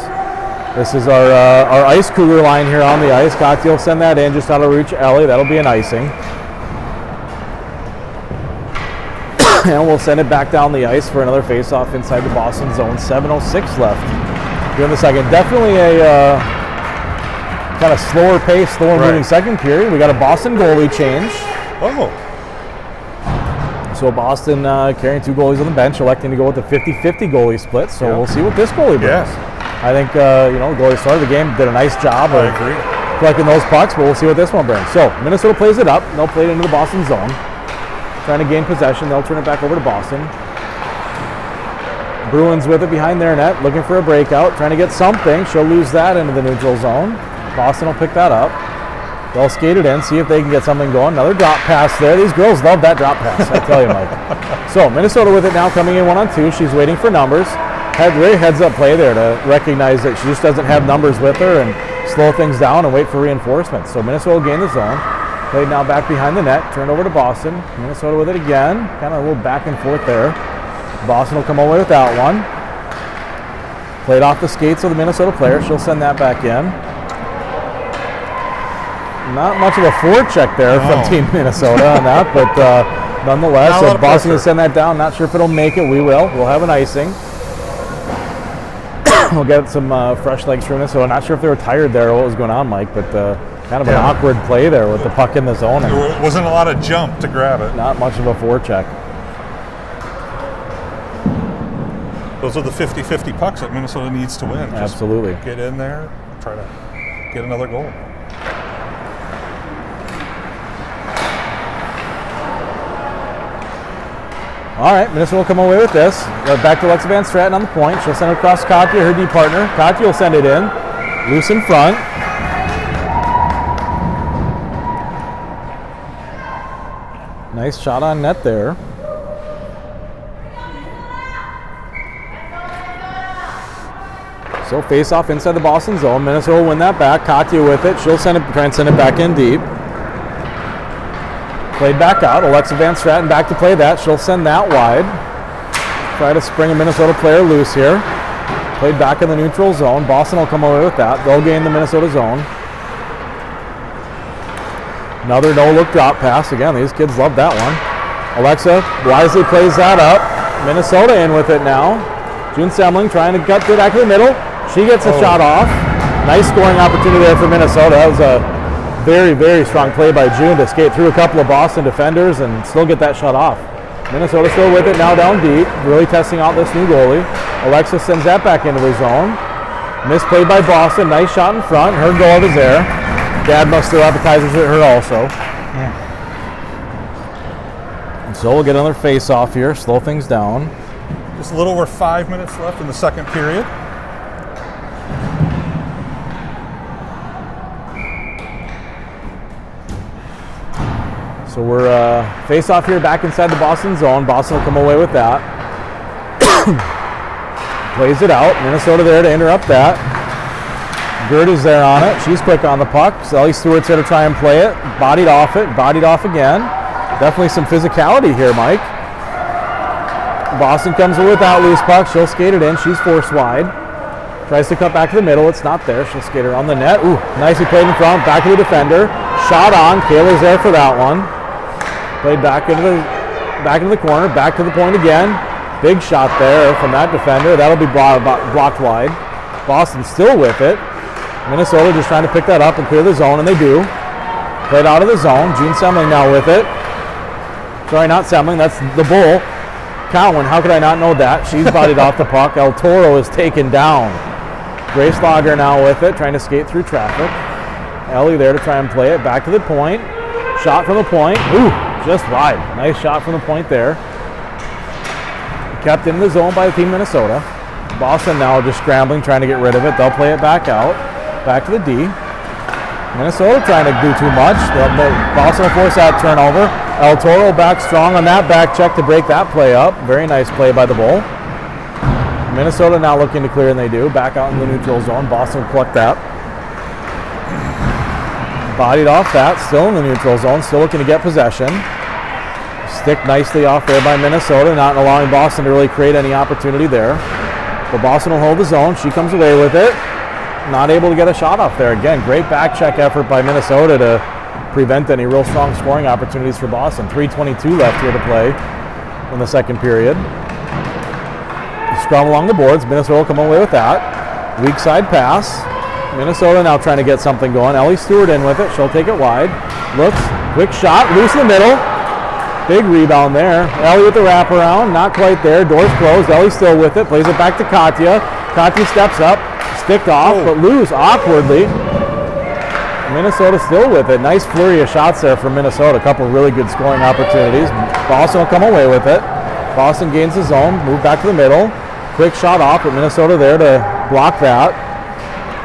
This is our ice cooler line here on the ice. Katya will send that in just out of reach. Ellie, that'll be an icing. And we'll send it back down the ice for another face-off inside the Boston zone. 7:06 left here in the second. Definitely a kind of slower pace, slower moving second period. We got a Boston goalie change. Oh. So Boston carrying two goalies on the bench, electing to go with the 50-50 goalie split. So we'll see what this goalie brings. I think the goalie started the game, did a nice job of collecting those pucks, but we'll see what this one brings. So Minnesota plays it up. They'll play it into the Boston zone. Trying to gain possession. They'll turn it back over to Boston. Bruins with it behind their net, looking for a breakout, trying to get something. She'll lose that into the neutral zone. Boston will pick that up. They'll skate it in, see if they can get something going. Another drop pass there. These girls love that drop pass, I tell you, Mike. So Minnesota with it now coming in 1-on-2. She's waiting for numbers. Had really heads-up play there to recognize that she just doesn't have numbers with her and slow things down and wait for reinforcements. So Minnesota will gain the zone. Played now back behind the net. Turned over to Boston. Minnesota with it again. Kind of a little back and forth there. Boston will come away with that one. Played off the skates of the Minnesota player. She'll send that back in. Not much of a forecheck there from Team Minnesota on that, but nonetheless, so Boston will send that down. Not sure if it'll make it. We will. We'll have an icing. We'll get some fresh legs from Minnesota. Not sure if they were tired there or what was going on, Mike, but kind of an awkward play there with the puck in the zone. There wasn't a lot of jump to grab it. Not much of a forecheck. Those are the 50-50 pucks that Minnesota needs to win. Absolutely. Just get in there, try to get another goal. All right, Minnesota will come away with this. Back to Alexa Van Straten on the point. She'll send it across Katya, her D partner. Katya will send it in. Loose in front. Nice shot on net there. So face off inside the Boston zone. Minnesota will win that back. Katya with it. She'll try and send it back in deep. Played back out. Alexa Van Straten back to play that. She'll send that wide. try to spring a Minnesota player loose here. Played back in the neutral zone. Boston will come away with that. They'll gain the Minnesota zone. Another no-look drop pass. Again, these kids love that one. Alexa wisely plays that up. Minnesota in with it now. June Semling trying to cut it back to the middle. She gets a shot off. Nice scoring opportunity there for Minnesota. That was a very, very strong play by June to skate through a couple of Boston defenders and still get that shot off. Minnesota still with it now down deep, really testing out this new goalie. Alexa sends that back into the zone. Misplay by Boston. Nice shot in front. Her goal is there. Dad must throw appetizers at her also. And so we'll get another face-off here, slow things down. Just a little over 5 minutes left in the second period. So we're face-off here back inside the Boston zone. Boston will come away with that. Plays it out. Minnesota there to interrupt that. Gerda's there on it. She's quick on the puck. Ellie Stewart's there to try and play it. Bodied off it. Bodied off again. Definitely some physicality here, Mike. Boston comes away with that loose puck. She'll skate it in. She's forced wide. Tries to cut back to the middle. It's not there. She'll skate around the net. Ooh, nicely played in front. Back to the defender. Shot on. Kayla's there for that one. Played back into the corner. Back to the point again. Big shot there from that defender. That'll be blocked wide. Boston still with it. Minnesota just trying to pick that up and clear the zone, and they do. Played out of the zone. June Semling now with it. Sorry, not Semling. That's the Bull. Cowan, how could I not know that? She's bodied off the puck. El Toro is taken down. Grace Lager now with it, trying to skate through traffic. Ellie there to try and play it. Back to the point. Shot from the point. Ooh, just wide. Nice shot from the point there. Kept in the zone by the team Minnesota. Boston now just scrambling, trying to get rid of it. They'll play it back out. Back to the D. Minnesota trying to do too much. Boston will force that turnover. El Toro back strong on that back check to break that play up. Very nice play by the Bull. Minnesota now looking to clear, and they do. Back out in the neutral zone. Boston will collect that. Bodied off that. Still in the neutral zone. Still looking to get possession. Stick nicely off there by Minnesota, not allowing Boston to really create any opportunity there. But Boston will hold the zone. She comes away with it. Not able to get a shot off there. Again, great back check effort by Minnesota to prevent any real strong scoring opportunities for Boston. 3:22 left here to play in the second period. Scrum along the boards. Minnesota will come away with that. Weak side pass. Minnesota now trying to get something going. Ellie Stewart in with it. She'll take it wide. Looks. Quick shot. Loose in the middle. Big rebound there. Ellie with the wraparound. Not quite there. Doors closed. Ellie still with it. Plays it back to Katya. Katya steps up. Sticked off, but loose awkwardly. Minnesota still with it. Nice flurry of shots there from Minnesota. A couple of really good scoring opportunities. Boston will come away with it. Boston gains the zone. Move back to the middle. Quick shot off, but Minnesota there to block that.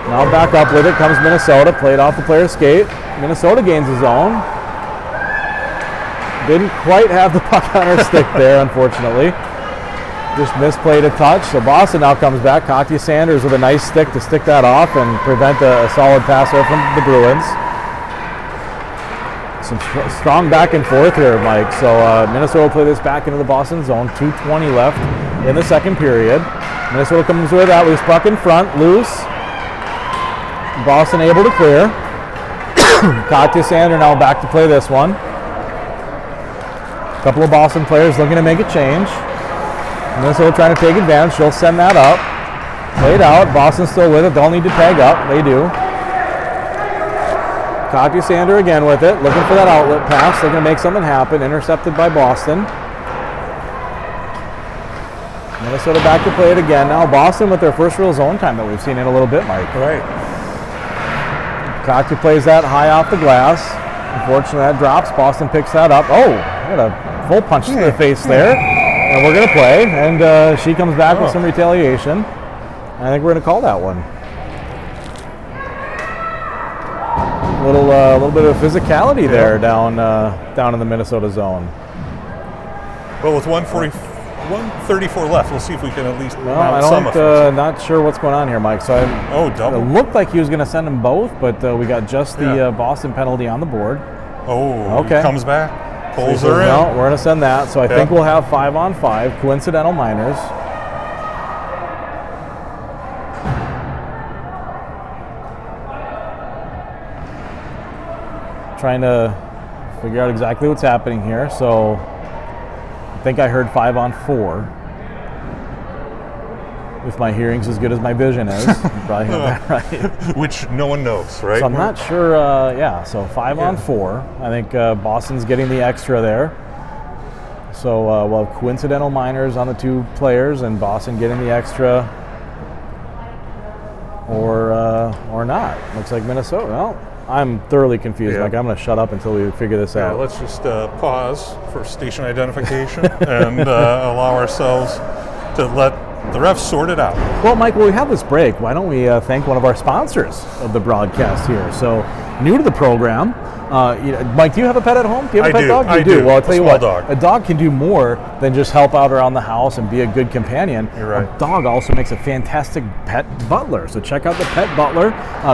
Now back up with it comes Minnesota. Played off the player's skate. Minnesota gains the zone. Didn't quite have the puck on her stick there, unfortunately. Just misplayed a touch. So Boston now comes back. Katya Sanders with a nice stick to stick that off and prevent a solid pass there from the Bruins. Some strong back and forth here, Mike. So Minnesota will play this back into the Boston zone. 2:20 left in the second period. Minnesota comes with that loose puck in front. Loose. Boston able to clear. Katya Sanders now back to play this one. A couple of Boston players looking to make a change. Minnesota trying to take advantage. She'll send that up. Played out. Boston still with it. They'll need to tag up. They do. Katya Sander again with it. Looking for that outlet pass. They're going to make something happen. Intercepted by Boston. Minnesota back to play it again. Now Boston with their first real zone time that we've seen in a little bit, Mike. Right. Katya plays that high off the glass. Unfortunately, that drops. Boston picks that up. Oh, got a full punch to the face there. And we're going to play, and she comes back with some retaliation. I think we're going to call that one. A little bit of physicality there down in the Minnesota zone. Well, with 134 left, we'll see if we can at least Well, not sure what's going on here, Mike. So double. It looked like he was going to send them both, but we got just the Boston penalty on the board. Oh, okay. He comes back. Polls are in. No, we're going to send that. So I think we'll have 5-on-5, coincidental minors. Trying to figure out exactly what's happening here. So I think I heard 5-on-4. If my hearing's as good as my vision is, you probably have that right. Which no one knows, right? So I'm not sure, so 5-on-4. I think Boston's getting the extra there. So we'll have coincidental minors on the 2 players and Boston getting the extra or not. Looks like Minnesota. Well, I'm thoroughly confused. Like, I'm going to shut up until we figure this out. Let's just pause for station identification and allow ourselves to let the refs sort it out. Well, Mike, while we have this break, why don't we thank one of our sponsors of the broadcast here? So, new to the program, Mike, do you have a pet at home? Do you have a pet dog? I do. Well, I'll tell you what, dog. A dog can do more than just help out around the house and be a good companion. You're right. A dog also makes a fantastic pet butler. So check out the pet butler.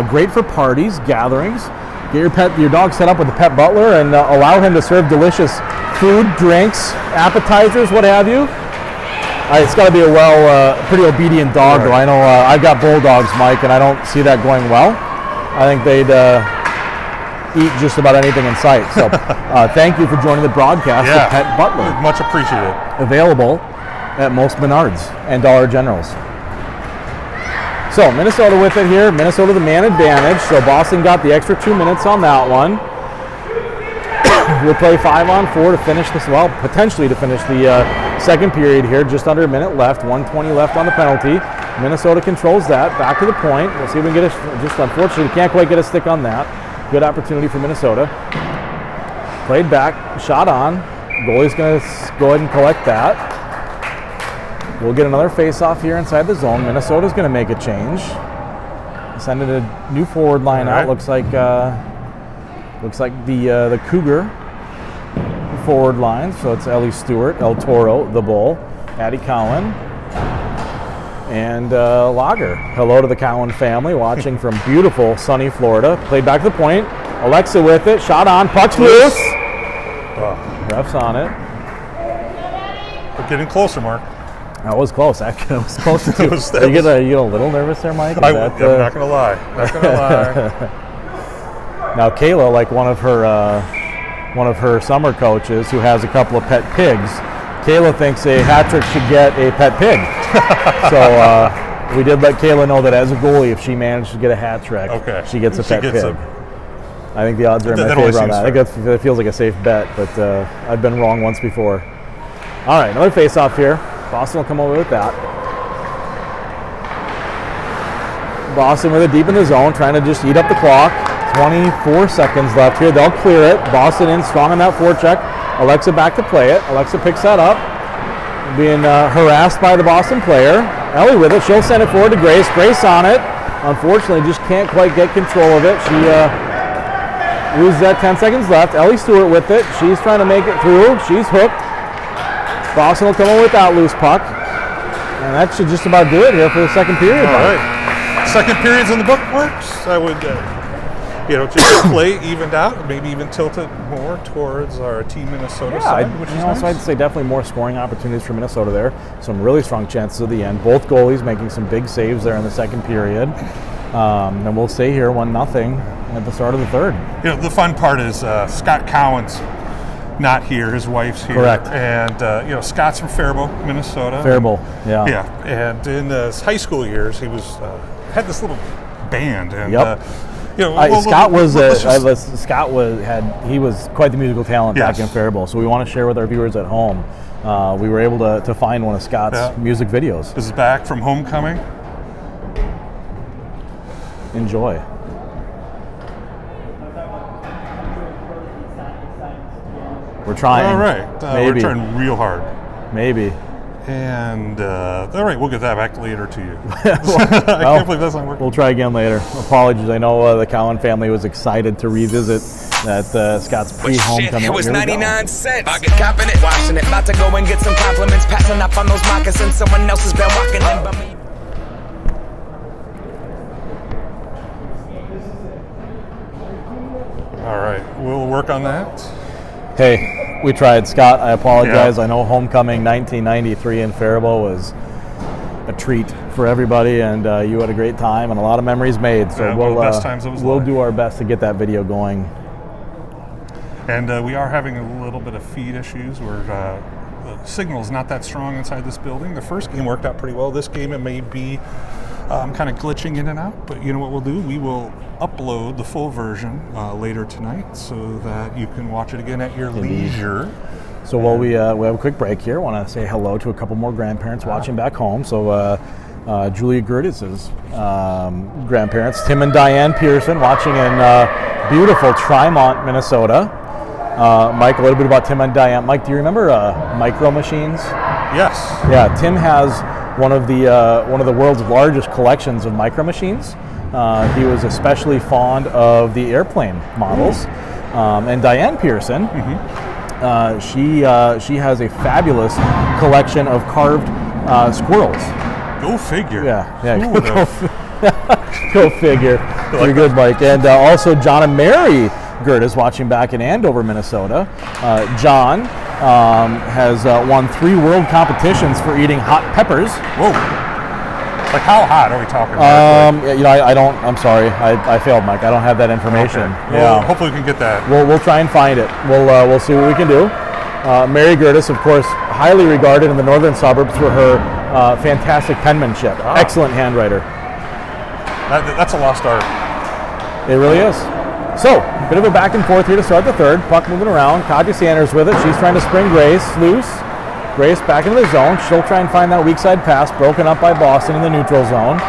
Great for parties, gatherings. Get your dog set up with a pet butler and allow him to serve delicious food, drinks, appetizers, what have you. It's got to be a pretty obedient dog, though. I know I've got bulldogs, Mike, and I don't see that going well. I think they'd eat just about anything in sight. So thank you for joining the broadcast of Pet Butler. Much appreciated. Available at most Menards and Dollar Generals. So Minnesota with it here. Minnesota the man advantage. So Boston got the extra 2 minutes on that one. We'll play 5-on-4 to finish this, potentially to finish the second period here. Just under a minute left, 1:20 left on the penalty. Minnesota controls that, back to the point. We'll see if we can get just unfortunately, can't quite get a stick on that. Good opportunity for Minnesota. Played back, shot on. Goalie's going to go ahead and collect that. We'll get another face-off here inside the zone. Minnesota's going to make a change. Send it a new forward line out. Looks like the Cougar forward line. So it's Ellie Stewart, El Toro, the Bull, Addie Cowan, and Lager. Hello to the Cowan family watching from beautiful sunny Florida. Played back to the point. Alexa with it. Shot on. Puck's loose. Ref's on it. We're getting closer, Mark. That was close. Actually, it was close to. You get a little nervous there, Mike? I'm not gonna lie. Not gonna lie. Now, Kayla, like one of her summer coaches, who has a couple of pet pigs, Kayla thinks a hat trick should get a pet pig. So we did let Kayla know that as a goalie, if she managed to get a hat trick, she gets a pet pig. I think the odds are in my favor on that. I think that feels like a safe bet, but I've been wrong once before. All right, another face-off here. Boston will come over with that. Boston with it deep in the zone, trying to just eat up the clock. 24 seconds left here. They'll clear it. Boston in strong on that forecheck. Alexa back to play it. Alexa picks that up. Being harassed by the Boston player. Ellie with it. She'll send it forward to Grace. Grace on it. Unfortunately, just can't quite get control of it. She loses that 10 seconds left. Ellie Stewart with it. She's trying to make it through. She's hooked. Boston will come over with that loose puck. And that should just about do it here for the second period. All right. Second period's in the bookmarks. I would, just play evened out, maybe even tilted more towards our Team Minnesota side, which is nice. So I'd say definitely more scoring opportunities for Minnesota there. Some really strong chances at the end. Both goalies making some big saves there in the second period. And we'll stay here 1-0 at the start of the third. The fun part is Scott Cowan's not here. His wife's here. Correct. And, Scott's from Faribault, Minnesota. Faribault, yeah. Yeah. And in his high school years, he was had this little band. And, Scott was quite the musical talent back in Faribault. So we want to share with our viewers at home. We were able to find one of Scott's music videos. This is back from homecoming. Enjoy. We're trying. All right. We're trying real hard. Maybe. And, all right, we'll get that back later to you. I can't believe that's not working. We'll try again later. Apologies. I know the Cowan family was excited to revisit that Scott's pre-homecoming. It was 99 cents. I get copping it, watching it. About to go and get some compliments. Passing up on those moccasins. Someone else has been walking in by me. All right. We'll work on that. Hey. We tried. Scott, I apologize. Yeah. I know homecoming 1993 in Faribault was a treat for everybody, and you had a great time and a lot of memories made. So Yeah, one of the best times of his we'll life. do our best to get that video going. And we are having a little bit of feed issues where the signal's not that strong inside this building. The first game worked out pretty well. This game, it may be kind of glitching in and out, but you know what we'll do? We will upload the full version later tonight so that you can watch it again at your leisure. So while we have a quick break here, I want to say hello to a couple more grandparents watching back home. So Julia Gertis's grandparents, Tim and Diane Pearson, watching in beautiful Trimont, Minnesota. Mike, a little bit about Tim and Diane. Mike, do you remember Micro Machines? Yes. Yeah, Tim has one of the world's largest collections of Micro Machines. He was especially fond of the airplane models. And Diane Pearson, she has a fabulous collection of carved squirrels. Go figure. Yeah. Who would've- Go figure. You're good, Mike. And also John and Mary Gertis watching back in Andover, Minnesota. John has won 3 world competitions for eating hot peppers. Whoa. Like how hot are we talking about? I don't. I'm sorry. I failed, Mike. I don't have that information. Okay. Well, hopefully we can get that. We'll try and find it. We'll see what we can do. Mary Gertis, of course, highly regarded in the northern suburbs for her fantastic penmanship. Excellent handwriter. That's a lost art. It really is. So, a bit of a back and forth here to start the third. Puck moving around. Katja Sanders with it. She's trying to spring Grace loose. Grace back into the zone. She'll try and find that weak side pass, broken up by Boston in the neutral zone.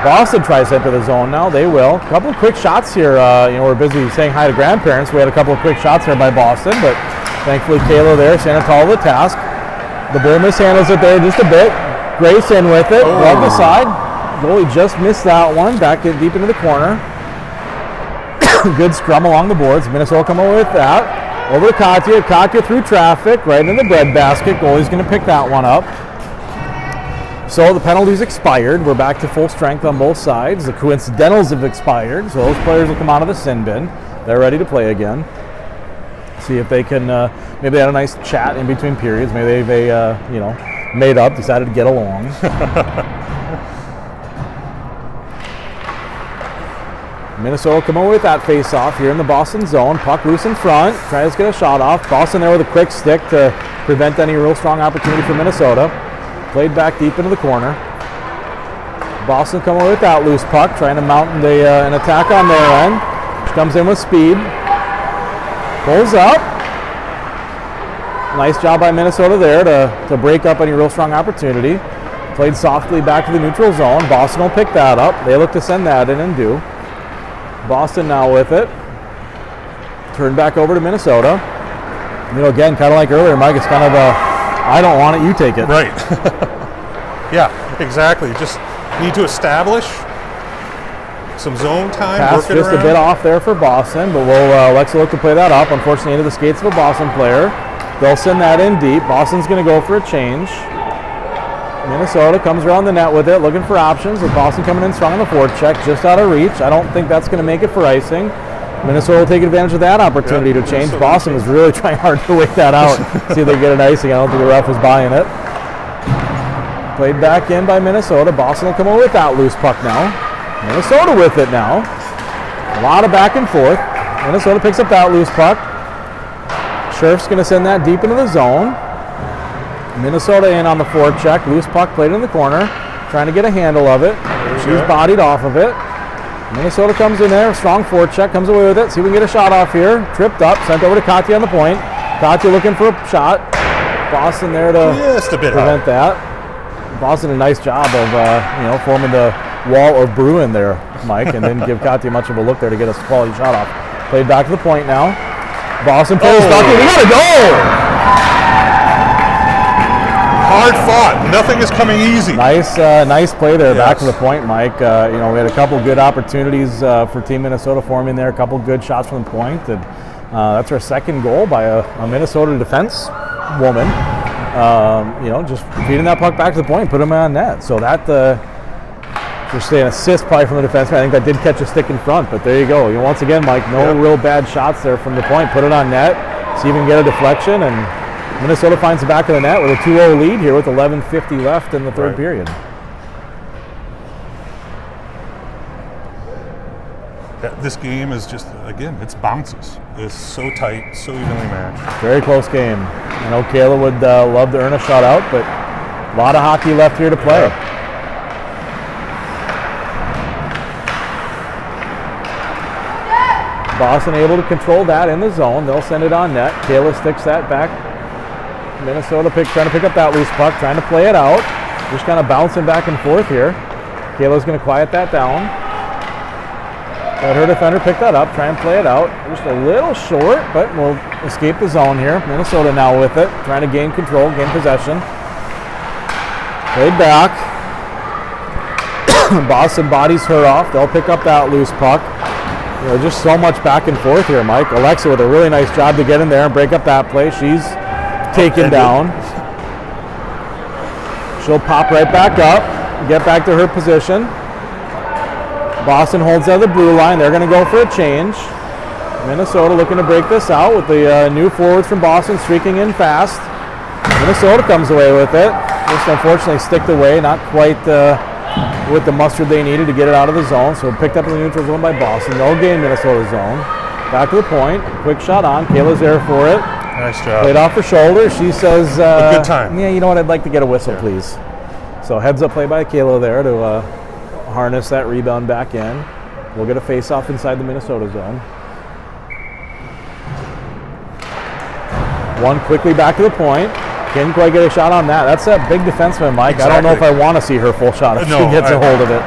Boston tries to enter the zone now. They will. A couple of quick shots here. We're busy saying hi to grandparents. We had a couple of quick shots there by Boston, but thankfully Kayla there, standing tall to the task. The Bull mishandles it there just a bit. Grace in with it. Glove the side. Goalie just missed that one. Back in deep into the corner. Good scrum along the boards. Minnesota come over with that. Over to Katja. Katja through traffic, right in the bread basket. Goalie's going to pick that one up. So the penalties expired. We're back to full strength on both sides. The coincidentals have expired, so those players will come out of the sin bin. They're ready to play again. See if they can, maybe they had a nice chat in between periods. Maybe they made up, decided to get along. Minnesota come over with that face-off here in the Boston zone. Puck loose in front. Tries to get a shot off. Boston there with a quick stick to prevent any real strong opportunity for Minnesota. Played back deep into the corner. Boston come over with that loose puck, trying to mount an attack on their end. She comes in with speed. Pulls up. Nice job by Minnesota there to break up any real strong opportunity. Played softly back to the neutral zone. Boston will pick that up. They look to send that in and do. Boston now with it. Turn back over to Minnesota. Again, kind of like earlier, Mike, it's kind of a, I don't want it, you take it. Right. Yeah, exactly. Just need to establish some zone time. Pass work it just around. a bit off there for Boston, but we'll Alexa look to play that up. Unfortunately, into the skates of a Boston player. They'll send that in deep. Boston's going to go for a change. Minnesota comes around the net with it, looking for options, with Boston coming in strong on the forecheck, just out of reach. I don't think that's going to make it for icing. Minnesota will take advantage of that opportunity to change. Boston was really trying hard to wait that out, see if they get an icing. I don't think the ref was buying it. Played back in by Minnesota. Boston will come over with that loose puck now. Minnesota with it now. A lot of back and forth. Minnesota picks up that loose puck. Scherf's going to send that deep into the zone. Minnesota in on the forecheck. Loose puck played in the corner. Trying to get a handle of it. She's bodied off of it. Minnesota comes in there. Strong forecheck. Comes away with it. See if we can get a shot off here. Tripped up. Sent over to Katja on the point. Katja looking for a shot. Boston there to just a bit prevent that. Boston a nice job of forming the wall of Bruin there, Mike, and didn't give Katja much of a look there to get a quality shot off. Played back to the point now. Boston plays back. We got a goal! Hard fought. Nothing is coming easy. Nice play there. Back to the point, Mike. We had a couple good opportunities for Team Minnesota forming there. A couple good shots from the point, and that's our second goal by a Minnesota defense woman. Just feeding that puck back to the point, put them on net. So that just an assist probably from the defenseman. I think that did catch a stick in front, but there you go. Once again, Mike, no real bad shots there from the point. Put it on net. See if we can get a deflection, and Minnesota finds the back of the net with a 2-0 lead here with 11:50 left in the third period. This game is just, again, it's bounces. It's so tight, so evenly matched. Very close game. I know Kayla would love to earn a shutout, but a lot of hockey left here to play. Boston able to control that in the zone. They'll send it on net. Kayla sticks that back. Minnesota trying to pick up that loose puck, trying to play it out. Just kind of bouncing back and forth here. Kayla's going to quiet that down. Let her defender pick that up, try and play it out. Just a little short, but we'll escape the zone here. Minnesota now with it, trying to gain control, gain possession. Played back. Boston bodies her off. They'll pick up that loose puck. You know, just so much back and forth here, Mike. Alexa with a really nice job to get in there and break up that play. She's taken down. She'll pop right back up, get back to her position. Boston holds out the blue line. They're going to go for a change. Minnesota looking to break this out with the new forwards from Boston streaking in fast. Minnesota comes away with it. Just unfortunately sticked away, not quite with the mustard they needed to get it out of the zone. So picked up in the neutral zone by Boston. No gain Minnesota zone. Back to the point. Quick shot on. Kayla's there for it. Nice job. Played off her shoulder. She says, a good time. Yeah, you know what? I'd like to get a whistle, please. So heads up play by Kayla there to harness that rebound back in. We'll get a face-off inside the Minnesota zone. One quickly back to the point. Can't quite get a shot on that. That's that big defenseman, Mike. Exactly. I don't know if I want to see her full shot if she gets a hold of it.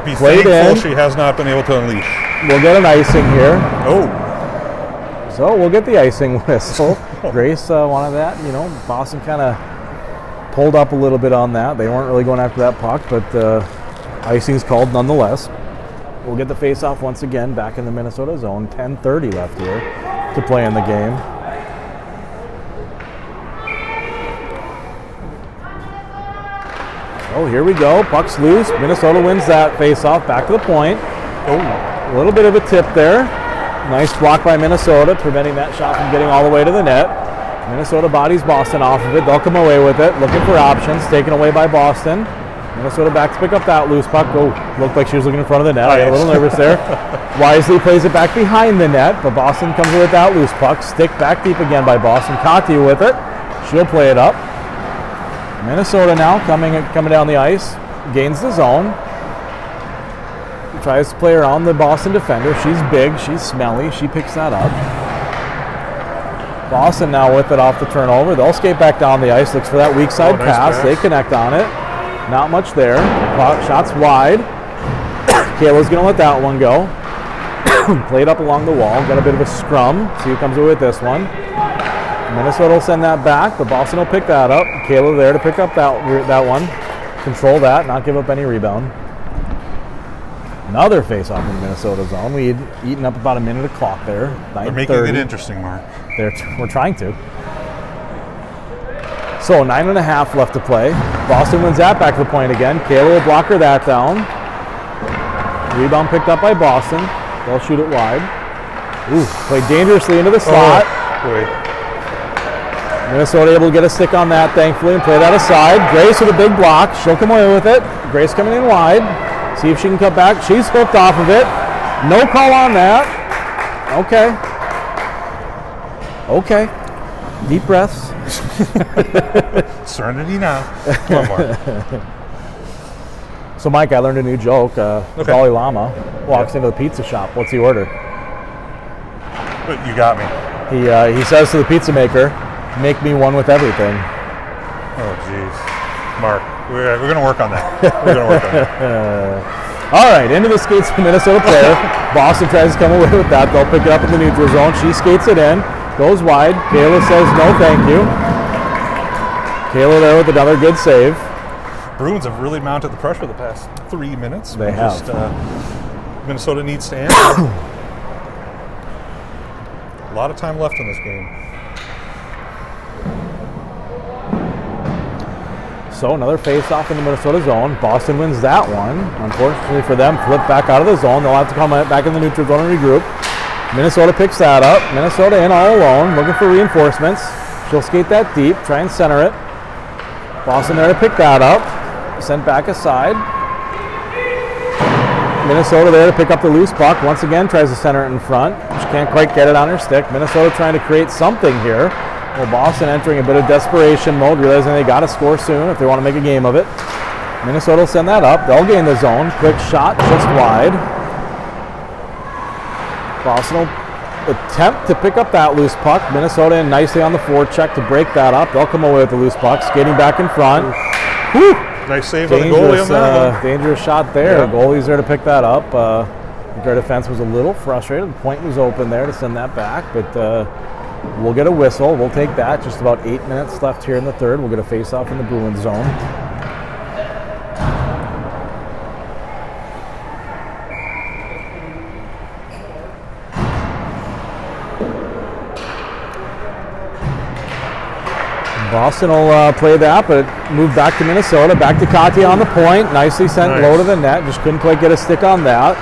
Be Played thankful in. she has not been able to unleash. We'll get an icing here. Oh. So we'll get the icing whistle. Grace wanted that. You know, Boston kind of pulled up a little bit on that. They weren't really going after that puck, but icing's called nonetheless. We'll get the face-off once again back in the Minnesota zone. 10:30 left here to play in the game. Oh, here we go. Puck's loose. Minnesota wins that face-off. Back to the point. Oh. A little bit of a tip there. Nice block by Minnesota, preventing that shot from getting all the way to the net. Minnesota bodies Boston off of it. They'll come away with it. Looking for options. Taken away by Boston. Minnesota back to pick up that loose puck. Oh, looked like she was looking in front of the net. I got a little nervous there. Wisely plays it back behind the net, but Boston comes with that loose puck. Stick back deep again by Boston. Cocky with it. She'll play it up. Minnesota now coming down the ice. Gains the zone. Tries to play around the Boston defender. She's big. She's smelly. She picks that up. Boston now with it off the turnover. They'll skate back down the ice. Looks for that weak side nice pass. They connect on it. Not much there. Shots wide. Kayla's going to let that one go. Played up along the wall. Got a bit of a scrum. See who comes away with this one. Minnesota will send that back, but Boston will pick that up. Kayla there to pick up that one. Control that, not give up any rebound. Another face-off in the Minnesota zone. We'd eaten up about a minute of clock there. They're making it interesting, Mark. We're trying to. So 9.5 left to play. Boston wins that back to the point again. Kayla will block her that down. Rebound picked up by Boston. They'll shoot it wide. Ooh, played dangerously into the slot. Wait. Minnesota able to get a stick on that, thankfully, and play that aside. Grace with a big block. She'll come away with it. Grace coming in wide. See if she can cut back. She's hooked off of it. No call on that. Okay. Deep breaths. Serenity now. Come on, Mark. So, Mike, I learned a new joke. Dalai Lama walks into the pizza shop. What's he order? You got me. He says to the pizza maker, "Make me one with everything." Oh, jeez. Mark, we're going to work on that. All right, into the skates the Minnesota player. Boston tries to come away with that. They'll pick it up in the neutral zone. She skates it in, goes wide. Kayla says no thank you. Kayla there with another good save. Bruins have really mounted the pressure the past 3 minutes. They have. Minnesota needs to answer. A lot of time left in this game. So another face-off in the Minnesota zone. Boston wins that one. Unfortunately for them, flip back out of the zone. They'll have to come back in the neutral zone and regroup. Minnesota picks that up. Minnesota in all alone, looking for reinforcements. She'll skate that deep, try and center it. Boston there to pick that up. Sent back aside. Minnesota there to pick up the loose puck. Once again, tries to center it in front. She can't quite get it on her stick. Minnesota trying to create something here. Well, Boston entering a bit of desperation mode, realizing they got to score soon if they want to make a game of it. Minnesota will send that up. They'll gain the zone. Quick shot just wide. Boston will attempt to pick up that loose puck. Minnesota in nicely on the forecheck to break that up. They'll come away with the loose puck. Skating back in front. Whew. Nice save by the goalie on that one. Dangerous shot there. Yeah. Goalie's there to pick that up. I think our defense was a little frustrated. The point was open there to send that back, but we'll get a whistle. We'll take that. Just about 8 minutes left here in the third. We'll get a face-off in the Bruins zone. Boston will play that, but move back to Minnesota. Back to Katya on the point. Nicely sent low to the net. Just couldn't quite get a stick on that.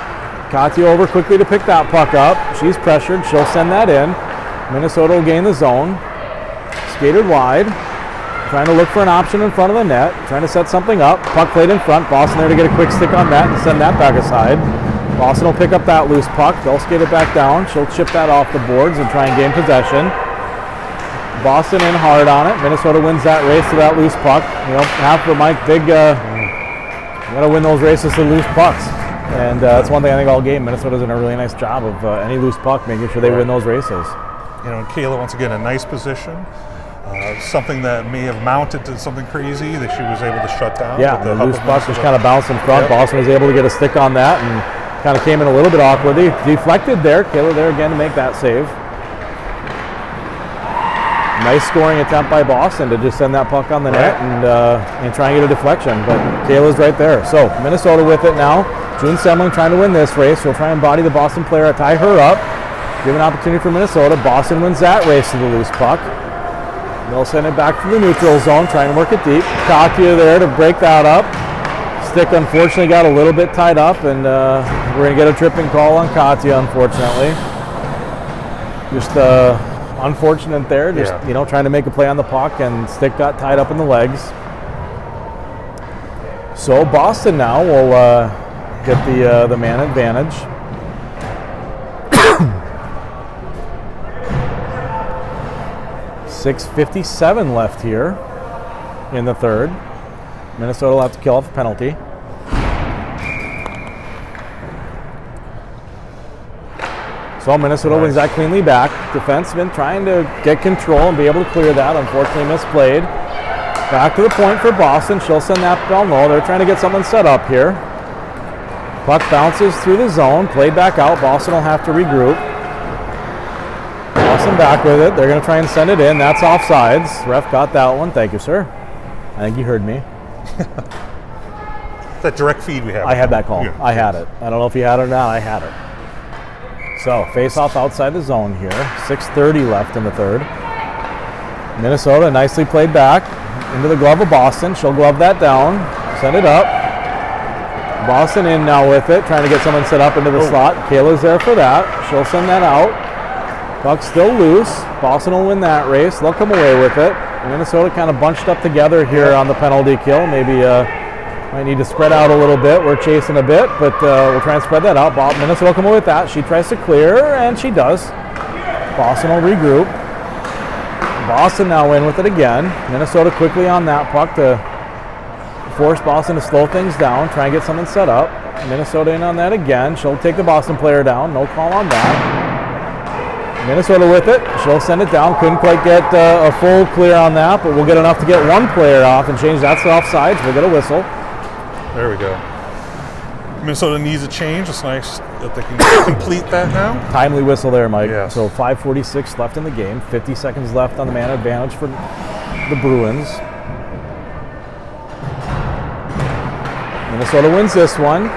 Katya over quickly to pick that puck up. She's pressured. She'll send that in. Minnesota will gain the zone. Skated wide. Trying to look for an option in front of the net. Trying to set something up. Puck played in front. Boston there to get a quick stick on that and send that back aside. Boston will pick up that loose puck. They'll skate it back down. She'll chip that off the boards and try and gain possession. Boston in hard on it. Minnesota wins that race to that loose puck. You know, half for Mike, big, you got to win those races to loose pucks. And that's one thing I think all game, Minnesota's done a really nice job of any loose puck, making sure they win those races. You know, Kayla, once again, a nice position. Something that may have mounted to something crazy that she was able to shut down. Yeah, the loose puck just kind of bounced in front. Yep. Boston was able to get a stick on that and kind of came in a little bit awkwardly. Deflected there. Kayla there again to make that save. Nice scoring attempt by Boston to just send that puck on the net and try and get a deflection, but Kayla's right there. So Minnesota with it now. June Semling trying to win this race. She'll try and body the Boston player, tie her up. Give an opportunity for Minnesota. Boston wins that race to the loose puck. They'll send it back to the neutral zone, trying to work it deep. Katya there to break that up. Stick unfortunately got a little bit tied up, and we're going to get a tripping call on Katya, unfortunately. Just unfortunate there, just you know, trying to make a play on the puck, and stick got tied up in the legs. So Boston now will get the man advantage. .6:57 left here in the third. Minnesota will have to kill off a penalty. So Minnesota wins that cleanly back. Defenseman trying to get control and be able to clear that. Unfortunately misplayed. Back to the point for Boston. She'll send that down low. They're trying to get something set up here. Puck bounces through the zone. Played back out. Boston will have to regroup. Boston back with it. They're going to try and send it in. That's offsides. Ref got that one. Thank you, sir. I think you heard me. That direct feed we have. I had that call. Yeah. I had it. I don't know if you had it or not. I had it. So, face-off outside the zone here. 6:30 left in the third. Minnesota nicely played back into the glove of Boston. She'll glove that down. Send it up. Boston in now with it, trying to get someone set up into the slot. Kayla's there for that. She'll send that out. Puck's still loose. Boston will win that race. They'll come away with it. Minnesota kind of bunched up together here on the penalty kill. Maybe might need to spread out a little bit. We're chasing a bit, but we'll try and spread that out. Minnesota will come away with that. She tries to clear, and she does. Boston will regroup. Boston now in with it again. Minnesota quickly on that puck to force Boston to slow things down, try and get something set up. Minnesota in on that again. She'll take the Boston player down. No call on that. Minnesota with it. She'll send it down. Couldn't quite get a full clear on that, but we'll get enough to get one player off and change that to offsides. We'll get a whistle. There we go. Minnesota needs a change. It's nice that they can complete that now. Timely whistle there, Mike. Yes. So 5:46 left in the game. 50 seconds left on the man advantage for the Bruins. Minnesota wins this one.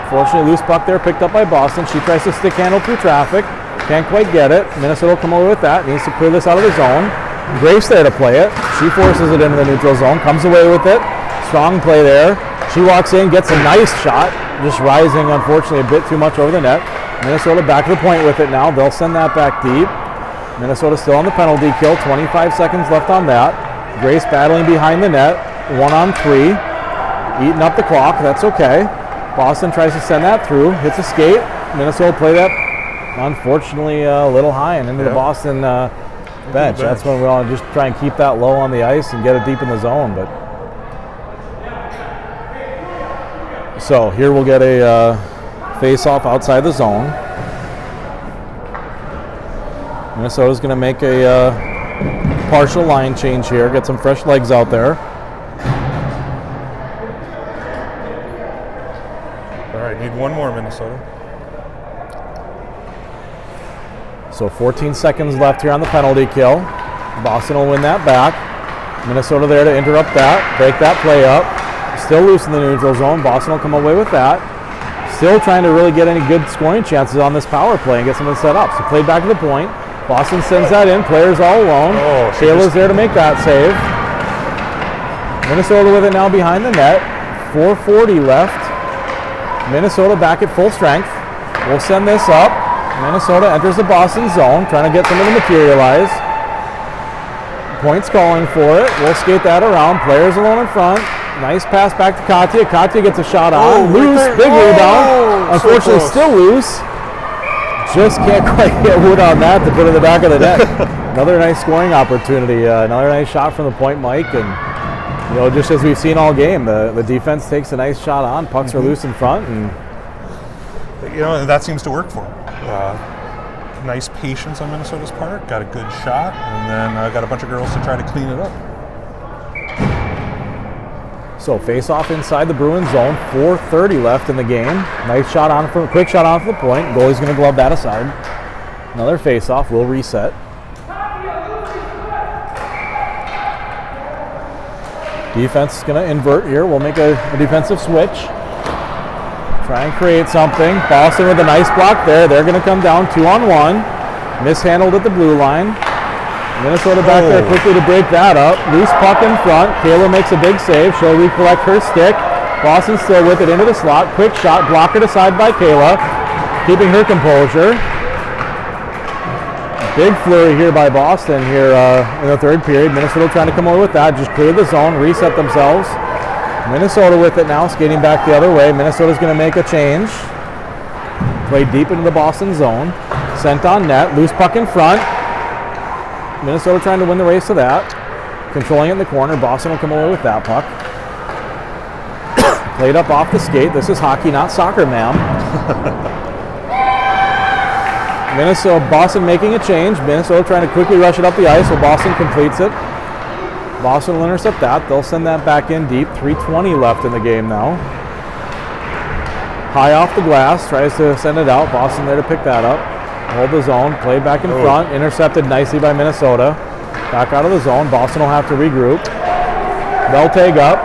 Fortunately, loose puck there picked up by Boston. She tries to stick handle through traffic. Can't quite get it. Minnesota will come over with that. Needs to clear this out of the zone. Grace there to play it. She forces it into the neutral zone. Comes away with it. Strong play there. She walks in, gets a nice shot. Just rising, unfortunately, a bit too much over the net. Minnesota back to the point with it now. They'll send that back deep. Minnesota still on the penalty kill. 25 seconds left on that. Grace battling behind the net. 1-on-3. Eating up the clock. That's okay. Boston tries to send that through. Hits a skate. Minnesota play that, unfortunately, a little high and into the Boston bench. That's when we want to just try and keep that low on the ice and get it deep in the zone. But so here we'll get a face-off outside the zone. Minnesota's going to make a partial line change here, get some fresh legs out there. All right, need one more, Minnesota. So 14 seconds left here on the penalty kill. Boston will win that back. Minnesota there to interrupt that, break that play up. Still loose in the neutral zone. Boston will come away with that. Still trying to really get any good scoring chances on this power play and get something set up. So played back to the point. Boston sends that in. Players all alone. Taylor's there to make that save. Minnesota with it now behind the net. 4:40 left. Minnesota back at full strength. We'll send this up. Minnesota enters the Boston zone, trying to get something to materialize. Points calling for it. We'll skate that around. Players alone in front. Nice pass back to Katya. Katya gets a shot on. Loose, big rebound. Unfortunately, still loose. Just can't quite get wood on that to put in the back of the net. Another nice scoring opportunity. Another nice shot from the point, Mike. And just as we've seen all game, the defense takes a nice shot on. Pucks are loose in front, and that seems to work for them. Nice patience on Minnesota's part. Got a good shot, and then got a bunch of girls to try to clean it up. So face-off inside the Bruins zone. 4:30 left in the game. Nice shot on from quick shot off the point. Goalie's going to glove that aside. Another face-off. We'll reset. Defense is going to invert here. We'll make a defensive switch. Try and create something. Boston with a nice block there. They're going to come down 2-on-1. Mishandled at the blue line. Minnesota back there quickly to break that up. Loose puck in front. Kayla makes a big save. She'll recollect her stick. Boston still with it into the slot. Quick shot. Blocked aside by Kayla. Keeping her composure. Big flurry here by Boston here in the third period. Minnesota trying to come over with that. Just clear the zone. Reset themselves. Minnesota with it now. Skating back the other way. Minnesota's going to make a change. Play deep into the Boston zone. Sent on net. Loose puck in front. Minnesota trying to win the race to that. Controlling it in the corner. Boston will come away with that puck. Played up off the skate. This is hockey, not soccer, ma'am. Boston making a change. Minnesota trying to quickly rush it up the ice, so Boston completes it. Boston will intercept that. They'll send that back in deep. 3:20 left in the game now. High off the glass. Tries to send it out. Boston there to pick that up. Hold the zone, played back in front, intercepted nicely by Minnesota. Back out of the zone, Boston will have to regroup. They'll take up.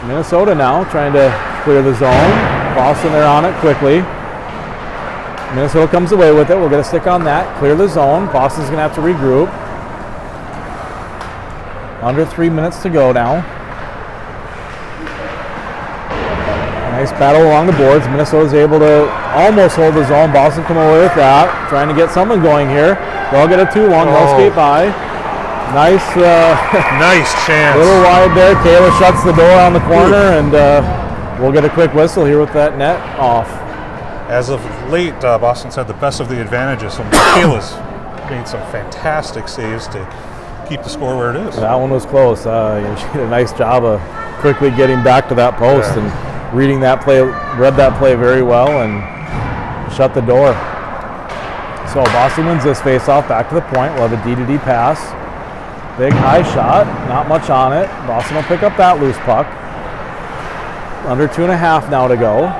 Minnesota now trying to clear the zone. Boston, they're on it quickly. Minnesota comes away with it. We'll get a stick on that. Clear the zone. Boston's going to have to regroup. Under 3 minutes to go now. Nice battle along the boards. Minnesota's able to almost hold the zone. Boston come away with that. Trying to get something going here. They'll get a 2-1. They'll skate by. Nice. Nice chance. A little wide there. Kayla shuts the door on the corner, and we'll get a quick whistle here with that net off. As of late, Boston's had the best of the advantages. So Kayla's made some fantastic saves to keep the score where it is. That one was close. She did a nice job of quickly getting back to that post and reading that play, read that play very well, and shut the door. So Boston wins this face-off. Back to the point. We'll have a D-to-D pass. Big high shot. Not much on it. Boston will pick up that loose puck. Under 2.5 now to go.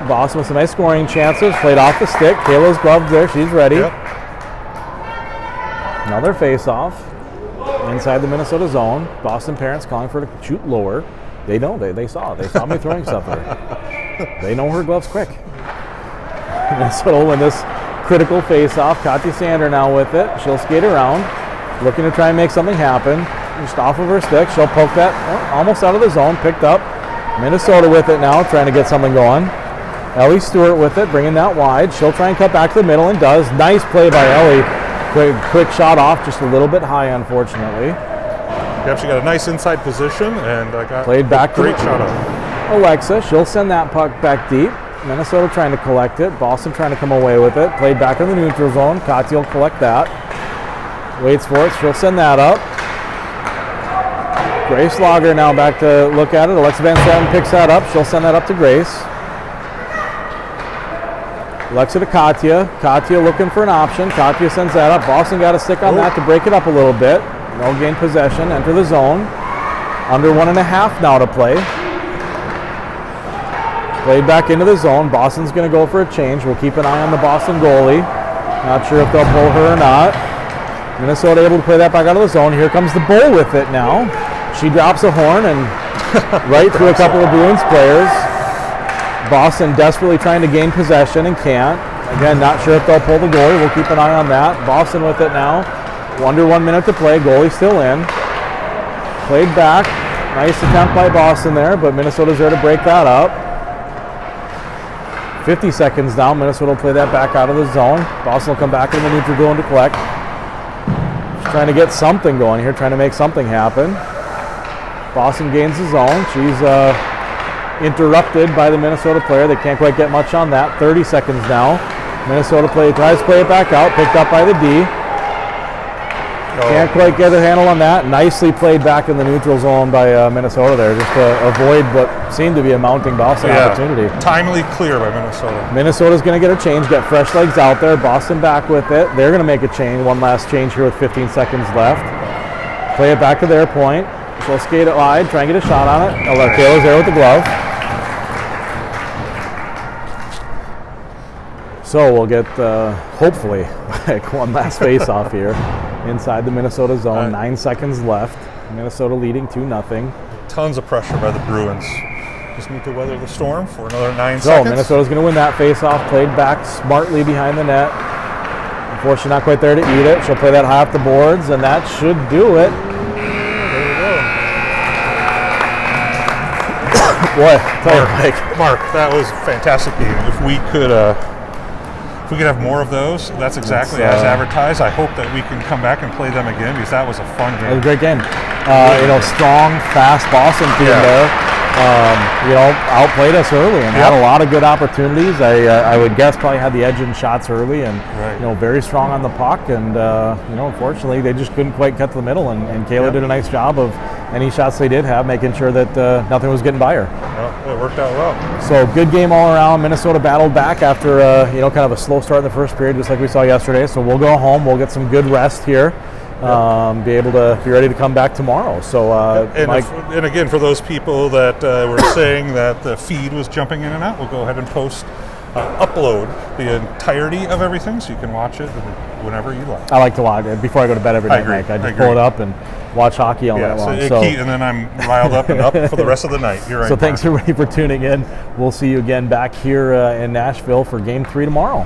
Boston with some nice scoring chances. Played off the stick. Kayla's gloved there. She's ready. Yep. Another face-off inside the Minnesota zone. Boston parents calling for her to shoot lower. They know. They saw. They saw me throwing stuff at her. They know her gloves quick. Minnesota will win this critical face-off. Katya Sander now with it. She'll skate around, looking to try and make something happen. Just off of her stick. She'll poke that. Oh, almost out of the zone, picked up. Minnesota with it now, trying to get something going. Ellie Stewart with it, bringing that wide. She'll try and cut back to the middle and does. Nice play by Ellie. Quick shot off, just a little bit high, unfortunately. Yep, she got a nice inside position and got Played back a great shot off. Alexa, she'll send that puck back deep. Minnesota trying to collect it. Boston trying to come away with it. Played back in the neutral zone. Katya will collect that. Waits for it. She'll send that up. Grace Lager now back to look at it. Alexa Van Straten picks that up. She'll send that up to Grace. Alexa to Katya. Katya looking for an option. Katya sends that up. Boston got a stick on that to break it up a little bit. They'll gain possession. Enter the zone. Under 1.5 now to play. Played back into the zone. Boston's going to go for a change. We'll keep an eye on the Boston goalie. Not sure if they'll pull her or not. Minnesota able to play that back out of the zone. Here comes the Bull with it now. She drops a horn and right through a couple of Bruins players. Boston desperately trying to gain possession and can't. Again, not sure if they'll pull the goalie. We'll keep an eye on that. Boston with it now. Under 1 minute to play. Goalie still in. Played back. Nice attempt by Boston there, but Minnesota's there to break that up. 50 seconds down. Minnesota will play that back out of the zone. Boston will come back in the neutral zone to collect. Just trying to get something going here, trying to make something happen. Boston gains the zone. She's interrupted by the Minnesota player. They can't quite get much on that. 30 seconds now. Minnesota tries to play it back out. Picked up by the D. Can't quite get a handle on that. Nicely played back in the neutral zone by Minnesota there, just to avoid what seemed to be a mounting Boston opportunity. Timely clear by Minnesota. Minnesota's going to get a change, get fresh legs out there. Boston back with it. They're going to make a change. One last change here with 15 seconds left. Play it back to their point. She'll skate it wide, try and get a shot on it. Taylor's there with the glove. So we'll get, hopefully, one last face-off here inside the Minnesota zone. 9 seconds left. Minnesota leading 2-0. Tons of pressure by the Bruins. Just need to weather the storm for another 9 So seconds. Minnesota's going to win that face-off. Played back smartly behind the net. Unfortunately, not quite there to eat it. She'll play that high off the boards, and that should do it. There we go. Boy, tell you, Mike. Mark, that was a fantastic game. If we could have more of those, that's exactly as advertised. I hope that we can come back and play them again because that was a fun It was a game. great game. Strong, fast Boston team there. Outplayed us early and had a lot of good opportunities. I would guess probably had the edge in shots early and very strong on the puck. And unfortunately, they just couldn't quite cut to the middle. And Kayla did a nice job of any shots they did have, making sure that nothing was getting by her. Well, it worked out well. So good game all around. Minnesota battled back after kind of a slow start in the first period, just like we saw yesterday. So we'll go home. We'll get some good rest here. Be able to be ready to come back tomorrow. So, and again, for those people that were saying that the feed was jumping in and out, we'll go ahead and upload the entirety of everything so you can watch it whenever you like. I like to watch it before I go to bed every night, Mike. I just pull it up and watch hockey all night long. And then I'm riled up and up for the rest of the night. You're right. So thanks everybody for tuning in. We'll see you again back here in Nashville for Game 3 tomorrow.